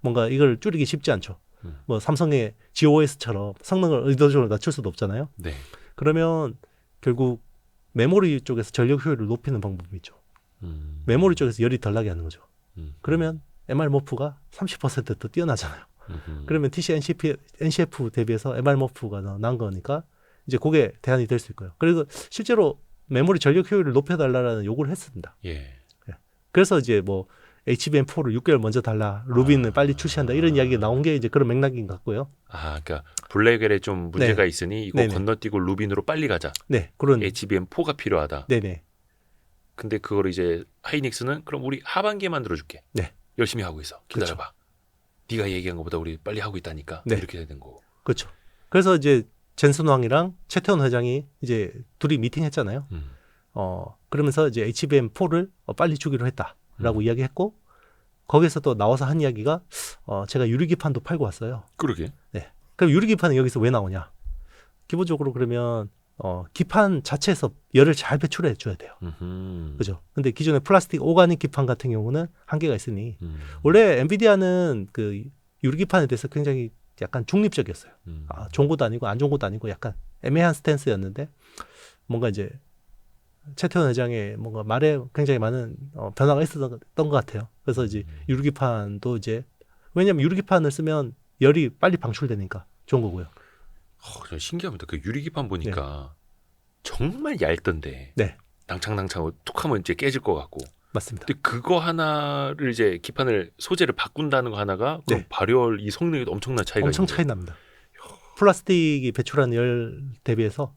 뭔가 이걸 줄이기 쉽지 않죠. 뭐 삼성의 GOS처럼 성능을 의도적으로 낮출 수도 없잖아요. 네. 그러면 결국 메모리 쪽에서 전력 효율을 높이는 방법이 있죠. 메모리 쪽에서 열이 덜 나게 하는 거죠. 그러면 MR머프가 30%더 뛰어나잖아요. 그러면 TC NCF 대비해서 MR머프가 난 거니까 이제 그게 대안이 될 수 있고요. 그리고 실제로 메모리 전력 효율을 높여달라는 요구를 했습니다. 예. 그래서 이제 뭐 HBM4를 6개월 먼저 달라, 루빈을 빨리 출시한다 이런 이야기가 나온 게 이제 그런 맥락인 것 같고요. 아, 그러니까 블랙웰에 좀 문제가 있으니 이거 네네. 건너뛰고 루빈으로 빨리 가자. 네, 그런 HBM4가 필요하다. 네네. 근데 그거를 이제 하이닉스는 그럼 우리 하반기에 만들어줄게. 네. 열심히 하고 있어. 기다려봐. 네가 얘기한 것보다 우리 빨리 하고 있다니까. 네. 이렇게 되는 거고. 그렇죠. 그래서 이제 젠슨 왕이랑 최태원 회장이 이제 둘이 미팅했잖아요. 그러면서 이제 HBM4를 빨리 주기로 했다라고 이야기했고 거기서 또 나와서 한 이야기가 제가 유리기판도 팔고 왔어요. 그러게. 네. 그럼 유리기판은 여기서 왜 나오냐? 기본적으로 그러면 기판 자체에서 열을 잘 배출해 줘야 돼요. 그죠? 근데 기존의 플라스틱 오가닉 기판 같은 경우는 한계가 있으니 원래 엔비디아는 그 유리기판에 대해서 굉장히 약간 중립적이었어요. 좋은 것도 아니고 안 좋은 것도 아니고 약간 애매한 스탠스였는데 뭔가 이제 최태원 회장의 뭔가 말에 굉장히 많은 변화가 있었던 것 같아요. 그래서 이제 유리기판도 이제 왜냐하면 유리기판을 쓰면 열이 빨리 방출되니까 좋은 거고요. 저 신기합니다. 그 유리기판 보니까 정말 얇던데 네. 낭창낭창하고 툭하면 이제 깨질 것 같고. 맞습니다. 근데 그거 하나를 이제 기판을 소재를 바꾼다는 거 하나가 그럼 네. 발열 이 성능이 엄청난 차이가 엄청 있네요. 차이 납니다. 플라스틱이 배출하는 열 대비해서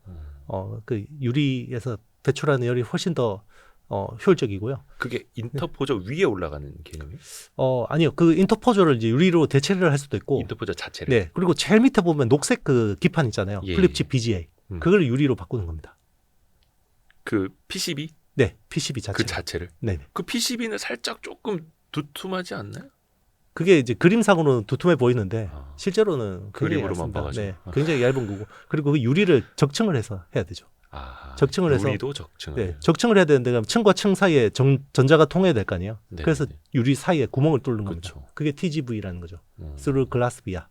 그 유리에서 배출하는 열이 훨씬 더 효율적이고요. 그게 인터포저 위에 올라가는 개념이에요? 아니요. 그 인터포저를 이제 유리로 대체를 할 수도 있고. 인터포저 자체를. 네. 그리고 제일 밑에 보면 녹색 그 기판 있잖아요. 예, 플립칩 BGA. 그걸 유리로 바꾸는 겁니다. 그 PCB? 네. PCB 자체. 그 자체를. 네. 그 PCB는 살짝 조금 두툼하지 않나요? 그게 이제 그림상으로는 두툼해 보이는데 아. 실제로는 굉장히 그림으로만 얇습니다. 봐가지고. 네. 굉장히 얇은 거고. 그리고 그 유리를 적층을 해서 해야 되죠. 아, 적층을 해서. 유리도 적층을. 네. 적층을 해야 되는데 그럼 층과 층 사이에 전자가 통해야 될 거 아니에요. 네, 그래서 네. 유리 사이에 구멍을 뚫는 겁니다. 그렇죠. 그게 TGV라는 거죠. 스루 글라스 비아.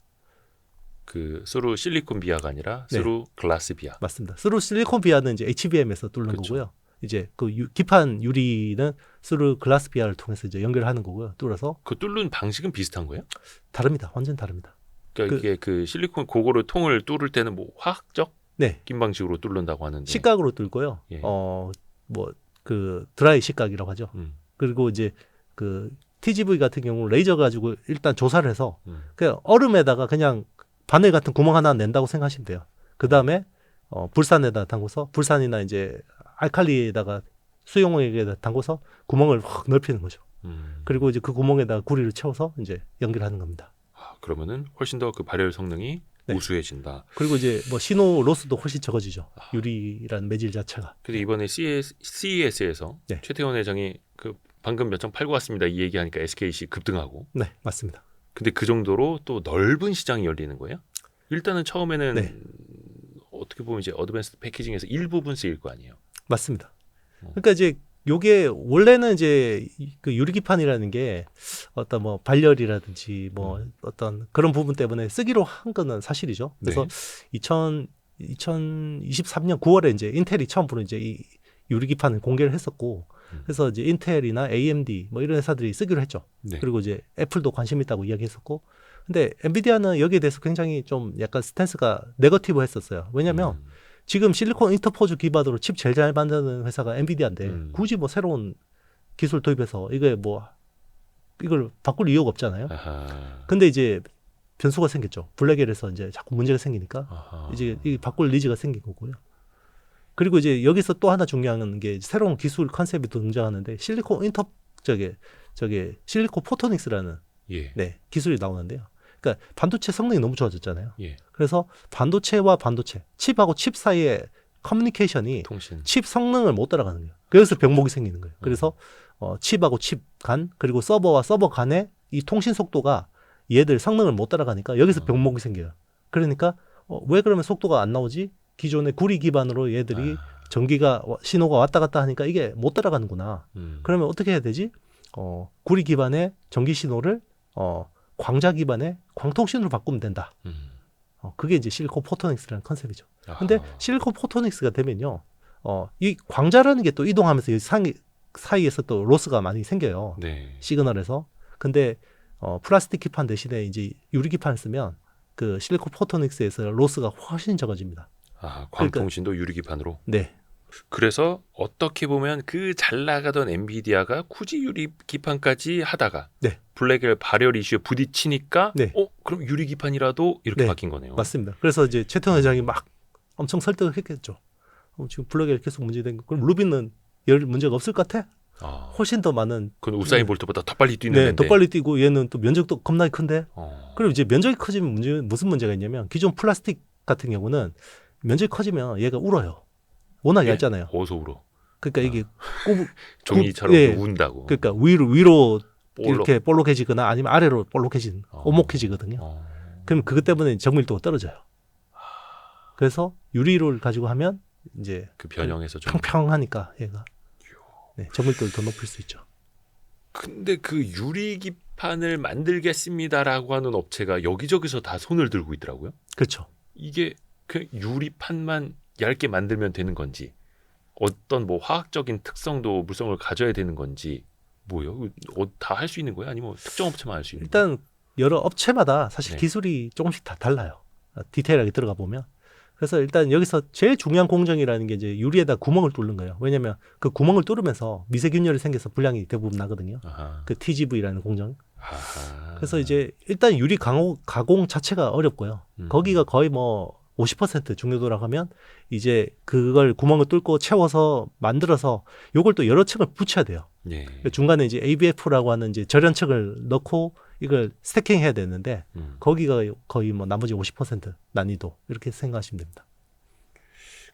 그 스루 실리콘 비아가 아니라 네. 스루 글라스 비아. 맞습니다. 스루 실리콘 비아는 이제 HBM에서 뚫는 그렇죠. 거고요. 이제 그 기판 유리는 스루 글라스 비아를 통해서 이제 연결하는 거고요. 뚫어서 그 뚫는 방식은 비슷한 거예요? 다릅니다. 완전 다릅니다. 그러니까 이게 그 실리콘 고거를 통을 뚫을 때는 뭐 화학적 네. 낀 방식으로 뚫는다고 하는데. 식각으로 뚫고요. 예. 뭐 그 드라이 식각이라고 하죠. 그리고 이제 그 TGV 같은 경우 레이저 가지고 일단 조사를 해서 그냥 얼음에다가 그냥 바늘 같은 구멍 하나 낸다고 생각하시면 돼요. 그 다음에 불산에다 담궈서 불산이나 이제 알칼리에다가 수용액에다 담궈서 구멍을 확 넓히는 거죠. 그리고 이제 그 구멍에다가 구리를 채워서 이제 연결하는 겁니다. 아, 그러면은 훨씬 더 그 발열 성능이 네. 우수해진다. 그리고 이제 뭐 신호 로스도 훨씬 적어지죠. 유리라는 매질 자체가. 근데 이번에 CES에서 네. 최태원 회장이 그 방금 몇 장 팔고 왔습니다 이 얘기하니까 SKC 급등하고. 네, 맞습니다. 근데 그 정도로 또 넓은 시장이 열리는 거예요? 일단은 처음에는 네. 어떻게 보면 이제 어드밴스 패키징에서 일부분 쓰일 거 아니에요. 맞습니다. 그러니까 이제 요게 원래는 이제 그 유리기판이라는 게 어떤 뭐 발열이라든지 뭐 어떤 그런 부분 때문에 쓰기로 한 거는 사실이죠. 그래서 네. 2023년 9월에 이제 인텔이 처음으로 이제 이 유리기판을 공개를 했었고, 그래서 이제 인텔이나 AMD 뭐 이런 회사들이 쓰기로 했죠. 네. 그리고 이제 애플도 관심 있다고 이야기했었고, 근데 엔비디아는 여기에 대해서 굉장히 좀 약간 스탠스가 네거티브 했었어요. 왜냐면 지금 실리콘 인터포즈 기반으로 칩 제일 잘 만드는 회사가 엔비디아인데 굳이 뭐 새로운 기술 도입해서 이걸 바꿀 이유가 없잖아요. 아하. 근데 이제 변수가 생겼죠. 블랙엘에서 이제 자꾸 문제가 생기니까 아하. 이제 이 바꿀 니즈가 생긴 거고요. 그리고 이제 여기서 또 하나 중요한 게 새로운 기술 컨셉이 등장하는데 실리콘 실리콘 포토닉스라는 예. 네, 기술이 나오는데요. 그러니까 반도체 성능이 너무 좋아졌잖아요. 예. 그래서 반도체와 반도체, 칩하고 칩 사이의 커뮤니케이션이 통신. 칩 성능을 못 따라가는 거예요. 그래서 병목이 생기는 거예요. 그래서 칩하고 칩 간, 그리고 서버와 서버 간의 이 통신 속도가 얘들 성능을 못 따라가니까 여기서 병목이 생겨요. 그러니까 왜 그러면 속도가 안 나오지? 기존의 구리 기반으로 얘들이 전기가 신호가 왔다 갔다 하니까 이게 못 따라가는구나. 그러면 어떻게 해야 되지? 구리 기반의 전기 신호를 광자 기반의 광통신으로 바꾸면 된다. 그게 이제 실리콘 포토닉스라는 컨셉이죠. 근데 실리콘 포토닉스가 되면요, 이 광자라는 게 또 이동하면서 이 사이에서 또 로스가 많이 생겨요. 네. 시그널에서. 근데 플라스틱 기판 대신에 이제 유리 기판을 쓰면 그 실리콘 포토닉스에서 로스가 훨씬 적어집니다. 아, 광통신도 유리기판으로. 네. 그래서 어떻게 보면 그 잘 나가던 엔비디아가 굳이 유리기판까지 하다가 네. 블랙엘 발열 이슈에 부딪히니까 네. 그럼 유리기판이라도 이렇게 네. 바뀐 거네요. 맞습니다. 그래서 이제 최태원 회장이 막 엄청 설득을 했겠죠. 지금 블랙엘 계속 문제된 거. 그럼 루비는 열 문제가 없을 것 같아? 훨씬 더 많은. 그건 우사인 볼트보다 더 빨리 뛰는 네, 애인데. 더 빨리 뛰고 얘는 또 면적도 겁나게 큰데. 그리고 이제 면적이 커지면 무슨 문제가 있냐면 기존 플라스틱 같은 경우는 면적이 커지면 얘가 울어요. 워낙 얇잖아요. 어서 울어. 그러니까 이게 종이처럼 예. 운다고. 그러니까 위로 볼록. 이렇게 볼록해지거나 아니면 아래로 볼록해진 오목해지거든요. 그럼 그것 때문에 정밀도가 떨어져요. 그래서 유리를 가지고 하면 이제 그 변형해서 좀. 평평하니까 얘가 정밀도를 더 높일 수 있죠. 근데 그 유리기판을 만들겠습니다라고 하는 업체가 여기저기서 다 손을 들고 있더라고요. 그렇죠. 이게 그 유리판만 얇게 만들면 되는 건지 어떤 뭐 화학적인 특성도 물성을 가져야 되는 건지 뭐요? 다 할 수 있는 거예요? 아니면 특정 업체만 할 수 있는 거예요? 일단 여러 업체마다 사실 네. 기술이 조금씩 다 달라요. 디테일하게 들어가 보면. 그래서 일단 여기서 제일 중요한 공정이라는 게 이제 유리에다 구멍을 뚫는 거예요. 왜냐하면 그 구멍을 뚫으면서 미세균열이 생겨서 불량이 대부분 나거든요. 아하. 그 TGV라는 공정. 아하. 그래서 이제 일단 유리 가공 자체가 어렵고요. 거기가 거의 뭐 50% 중요도라고 하면 이제 그걸 구멍을 뚫고 채워서 만들어서 요걸 또 여러 층을 붙여야 돼요. 예. 중간에 이제 ABF라고 하는 이제 절연층을 넣고 이걸 스태킹 해야 되는데 거기가 거의 뭐 나머지 50% 난이도 이렇게 생각하시면 됩니다.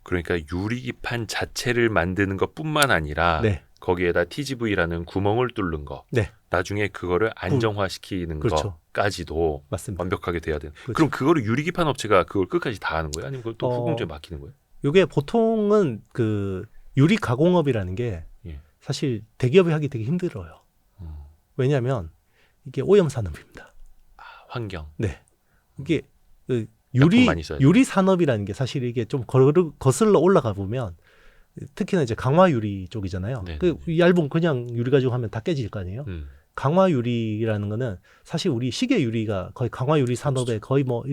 그러니까 유리기판 자체를 만드는 것뿐만 아니라 네. 거기에다 TGV라는 구멍을 뚫는 거, 네. 나중에 그거를 안정화시키는 그렇죠. 것까지도 맞습니다. 완벽하게 돼야 되는. 그렇죠. 그럼 그거를 유리기판 업체가 그걸 끝까지 다 하는 거예요? 아니면 그걸 또 후공제에 맡기는 거예요? 요게 보통은 그 유리 가공업이라는 게 예. 사실 대기업이 하기 되게 힘들어요. 왜냐하면 이게 오염 산업입니다. 환경. 네. 이게 그 약품 많이 써야 유리 산업이라는 게 사실 이게 좀 거슬러 올라가 보면 특히나 이제 강화 유리 쪽이잖아요. 네, 그 얇은 그냥 유리 가지고 하면 다 깨질 거 아니에요. 강화 유리라는 거는 사실 우리 시계 유리가 거의 강화 유리 산업의 거의 뭐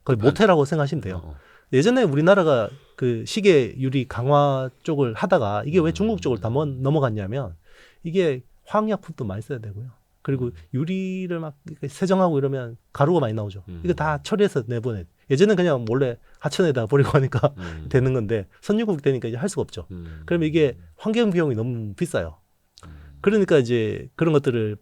거의 모태라고 생각하시면 돼요. 예전에 우리나라가 그 시계 유리 강화 쪽을 하다가 이게 왜 중국 쪽을 다 넘어갔냐면 이게 화학약품도 많이 써야 되고요. 그리고 유리를 막 세정하고 이러면 가루가 많이 나오죠. 이거 다 처리해서 내보내. 예전엔 그냥 몰래 하천에다 버리고 하니까 되는 건데 선진국 되니까 이제 할 수가 없죠. 그러면 이게 환경 비용이 너무 비싸요. 그러니까 이제 그런 것들을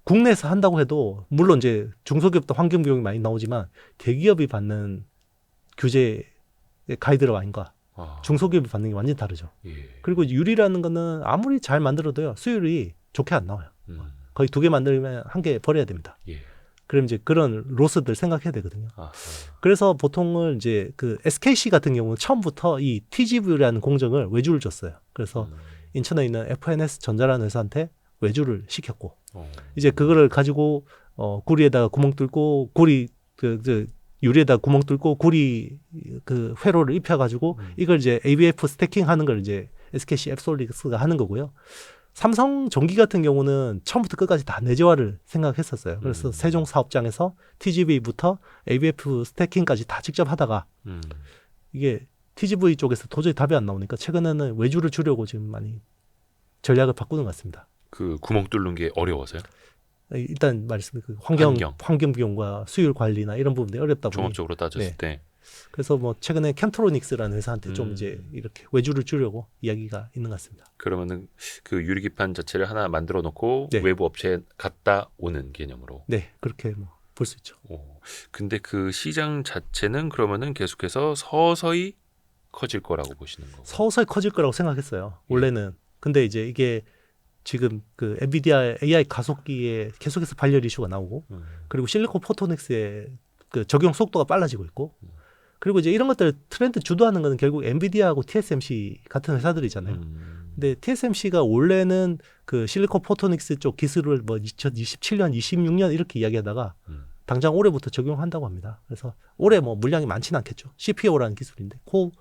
국내에서 한다고 해도 물론 이제 중소기업도 환경 비용이 많이 나오지만 대기업이 받는 규제 가이드라인과 중소기업이 받는 게 완전히 다르죠. 예. 그리고 유리라는 거는 아무리 잘 만들어도요 수율이 좋게 안 나와요. 거의 2개 만들면 1개 버려야 됩니다. 예. 그럼 이제 그런 로스들 생각해야 되거든요. 아하. 그래서 보통은 이제 그 SKC 같은 경우는 처음부터 이 TGV라는 공정을 외주를 줬어요. 그래서 인천에 있는 FNS 전자라는 회사한테 외주를 시켰고 이제 그거를 가지고 구리에다가 구멍 뚫고 구리 유리에다 구멍 뚫고 구리 그 회로를 입혀가지고 이걸 이제 ABF 스태킹하는 걸 이제 SKC 앱솔릭스가 하는 거고요. 삼성 전기 같은 경우는 처음부터 끝까지 다 내재화를 생각했었어요. 그래서 세종 사업장에서 TGV부터 ABF 스태킹까지 다 직접 하다가 이게 TGV 쪽에서 도저히 답이 안 나오니까 최근에는 외주를 주려고 지금 많이 전략을 바꾸는 것 같습니다. 그 구멍 뚫는 게 어려워서요? 일단 말씀드린 그 환경 비용과 수율 관리나 이런 부분들이 어렵다 보니 종합적으로 따졌을 네. 때. 그래서 뭐 최근에 캠트로닉스라는 회사한테 좀 이제 이렇게 외주를 주려고 이야기가 있는 것 같습니다. 그러면은 그 유리기판 자체를 하나 만들어 놓고 네. 외부 업체에 갖다 오는 개념으로. 네, 그렇게 뭐 볼 수 있죠. 근데 그 시장 자체는 그러면은 계속해서 서서히 커질 거라고 보시는 거고. 서서히 커질 거라고 생각했어요. 원래는. 근데 이제 이게 지금 그 엔비디아 AI 가속기에 계속해서 발열 이슈가 나오고 그리고 실리콘 포토닉스의 그 적용 속도가 빨라지고 있고 그리고 이제 이런 것들 트렌드 주도하는 거는 결국 엔비디아하고 TSMC 같은 회사들이잖아요. 근데 TSMC가 원래는 그 실리콘 포토닉스 쪽 기술을 뭐 2027년, 26년 이렇게 이야기하다가 당장 올해부터 적용한다고 합니다. 그래서 올해 뭐 물량이 많지는 않겠죠. CPO라는 기술인데 코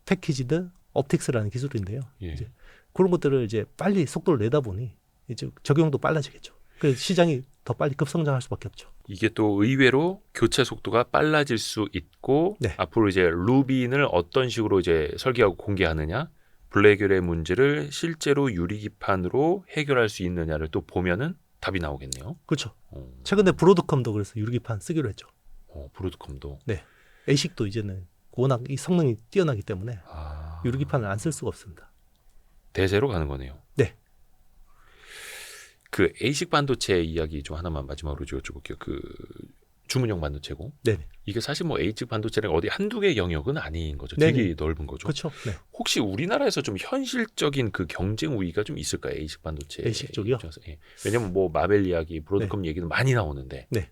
패키지드 옵틱스라는 기술인데요. 예. 이제 그런 것들을 이제 빨리 속도를 내다 보니 이제 적용도 빨라지겠죠. 그래서 시장이 더 빨리 급성장할 수밖에 없죠. 이게 또 의외로 교체 속도가 빨라질 수 있고 네. 앞으로 이제 루빈을 어떤 식으로 이제 설계하고 공개하느냐, 블랙열의 문제를 실제로 유리기판으로 해결할 수 있느냐를 또 보면은 답이 나오겠네요. 그렇죠. 최근에 브로드컴도 그래서 유리기판 쓰기로 했죠. 브로드컴도. 네. 에이식도 이제는 워낙 이 성능이 뛰어나기 때문에 유리기판을 안 쓸 수가 없습니다. 대세로 가는 거네요. 네. 그 에이식 반도체 이야기 좀 하나만 마지막으로 여쭤볼게요. 그 주문형 반도체고. 네. 이게 사실 뭐 에이식 반도체랑 어디 한두 개 영역은 아닌 거죠. 네네. 되게 넓은 거죠. 그렇죠. 네. 혹시 우리나라에서 좀 현실적인 그 경쟁 우위가 좀 있을까요? 에이식 반도체. 에이식 쪽이요? 입장에서. 예. 왜냐면 뭐 마벨 이야기, 브로드컴 얘기는 많이 나오는데. 네.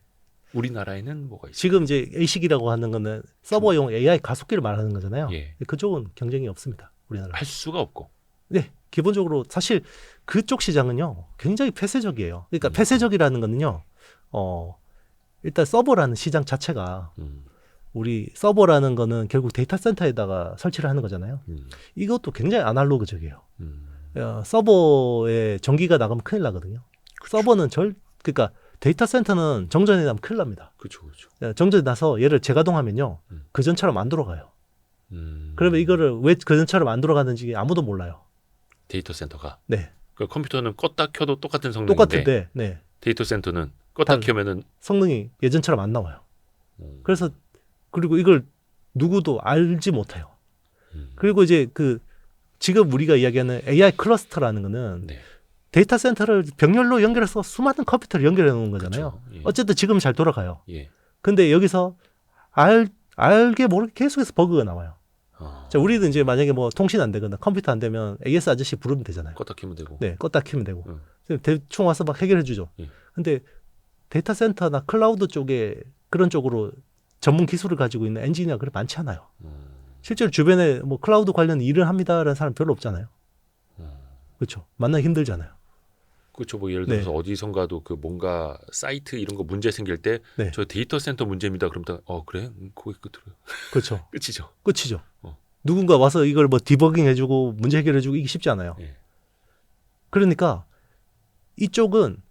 우리나라에는 뭐가 있어요? 지금 이제 에이식이라고 하는 거는 서버용 AI 가속기를 말하는 거잖아요. 예. 그쪽은 경쟁이 없습니다. 우리나라. 할 수가 없고. 네. 기본적으로 사실 그쪽 시장은요. 굉장히 폐쇄적이에요. 그러니까 폐쇄적이라는 거는요. 일단 서버라는 시장 자체가 우리 서버라는 거는 결국 데이터 센터에다가 설치를 하는 거잖아요. 이것도 굉장히 아날로그적이에요. 서버에 전기가 나가면 큰일 나거든요. 서버는 그러니까 데이터 센터는 정전이 나면 큰일 납니다. 그렇죠, 그렇죠. 정전이 나서 얘를 재가동하면요. 그전처럼 안 돌아가요. 그러면 이거를 왜 그전처럼 안 돌아가는지 아무도 몰라요. 데이터 센터가. 네. 그러니까 컴퓨터는 껐다 켜도 똑같은 성능인데 똑같은데, 네. 데이터 센터는 껐다 단- 켜면은 성능이 예전처럼 안 나와요. 그래서 그리고 이걸 누구도 알지 못해요. 그리고 이제 지금 우리가 이야기하는 AI 클러스터라는 거는 네. 데이터 센터를 병렬로 연결해서 수많은 컴퓨터를 연결해 놓은 거잖아요. 그렇죠. 예. 어쨌든 지금 잘 돌아가요. 예. 근데 여기서 알게 모르게 계속해서 버그가 나와요. 자, 우리는 이제 만약에 뭐 통신 안 되거나 컴퓨터 안 되면 AS 아저씨 부르면 되잖아요. 껐다 켜면 되고. 네, 껐다 키면 되고. 대충 와서 막 해결해 주죠. 예. 근데 데이터 센터나 클라우드 쪽에 그런 쪽으로 전문 기술을 가지고 있는 엔지니어가 그렇게 많지 않아요. 실제로 주변에 뭐 클라우드 관련 일을 합니다라는 사람 별로 없잖아요. 그렇죠. 만나기 힘들잖아요. 그렇죠. 뭐 예를 들어서 어디선가도 그 뭔가 사이트 이런 거 문제 생길 때 저 네. 데이터 센터 문제입니다. 그럼 다 그래? 거기 끝으로 그렇죠. 끝이죠. 끝이죠. 어. 누군가 와서 이걸 뭐 디버깅 해주고 문제 해결해주고 이게 쉽지 않아요. 예. 그러니까 이쪽은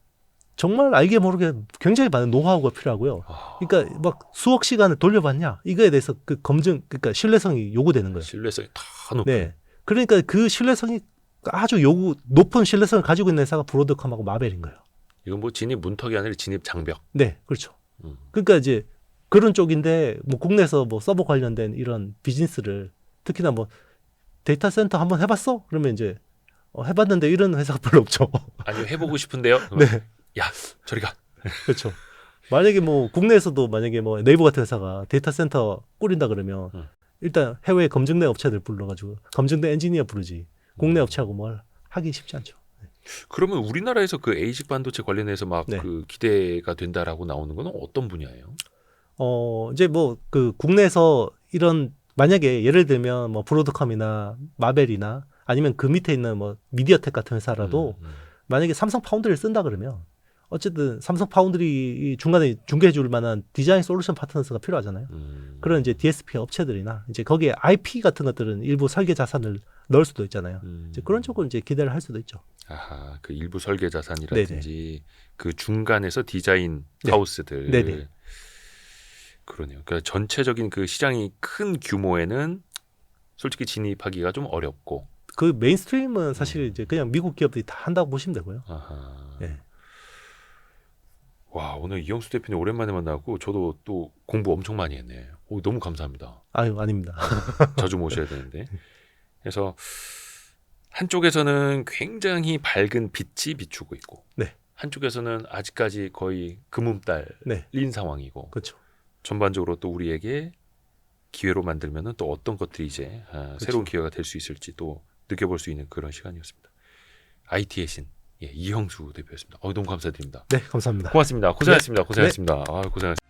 정말 알게 모르게 굉장히 많은 노하우가 필요하고요. 그러니까 막 수억 시간을 돌려봤냐 이거에 대해서 그러니까 신뢰성이 요구되는 거예요. 신뢰성이 다 높은. 네. 그러니까 그 신뢰성이 아주 높은 신뢰성을 가지고 있는 회사가 브로드컴하고 마벨인 거예요. 이건 뭐 진입 문턱이 아니라 진입 장벽. 네, 그렇죠. 그러니까 이제 그런 쪽인데 뭐 국내에서 뭐 서버 관련된 이런 비즈니스를 특히나 뭐 데이터 센터 한번 해봤어? 그러면 이제 해봤는데 이런 회사가 별로 없죠. 아니요 해보고 싶은데요. 네, 야 저리 가. 그렇죠. 만약에 뭐 국내에서도 만약에 뭐 네이버 같은 회사가 데이터 센터 꾸린다 그러면 일단 해외 검증된 업체들 불러가지고 검증된 엔지니어 부르지 국내 업체하고 뭘 하기 쉽지 않죠. 그러면 우리나라에서 그 에이식 반도체 관련해서 막 네. 그 기대가 된다라고 나오는 건 어떤 분야예요? 이제 뭐 국내에서 이런 만약에 예를 들면 뭐 브로드컴이나 마벨이나 아니면 그 밑에 있는 뭐 미디어텍 같은 회사라도 만약에 삼성 파운드리를 쓴다 그러면 어쨌든 삼성 파운드리 중간에 중개해 줄 만한 디자인 솔루션 파트너스가 필요하잖아요. 그런 이제 DSP 업체들이나 이제 거기에 IP 같은 것들은 일부 설계 자산을 넣을 수도 있잖아요. 이제 그런 쪽으로 이제 기대를 할 수도 있죠. 아하, 그 일부 설계 자산이라든지 그 중간에서 디자인 하우스들. 네네. 그러네요. 그러니까 전체적인 그 시장이 큰 규모에는 솔직히 진입하기가 좀 어렵고. 그 메인스트림은 사실 이제 그냥 미국 기업들이 다 한다고 보시면 되고요. 아하. 네. 와, 오늘 이영수 대표님 오랜만에 만나고 저도 또 공부 엄청 많이 했네. 너무 감사합니다. 아유, 아닙니다. 자주 모셔야 되는데. 그래서 한쪽에서는 굉장히 밝은 빛이 비추고 있고 네. 한쪽에서는 아직까지 거의 금음달인 네. 상황이고 그렇죠. 전반적으로 또 우리에게 기회로 만들면은 또 어떤 것들이 이제 새로운 기회가 될 수 있을지 또 느껴볼 수 있는 그런 시간이었습니다. IT의 신 이형수 대표였습니다. 너무 감사드립니다. 네, 감사합니다. 고맙습니다. 고생하셨습니다. 고생하셨습니다. 고생하셨습니다.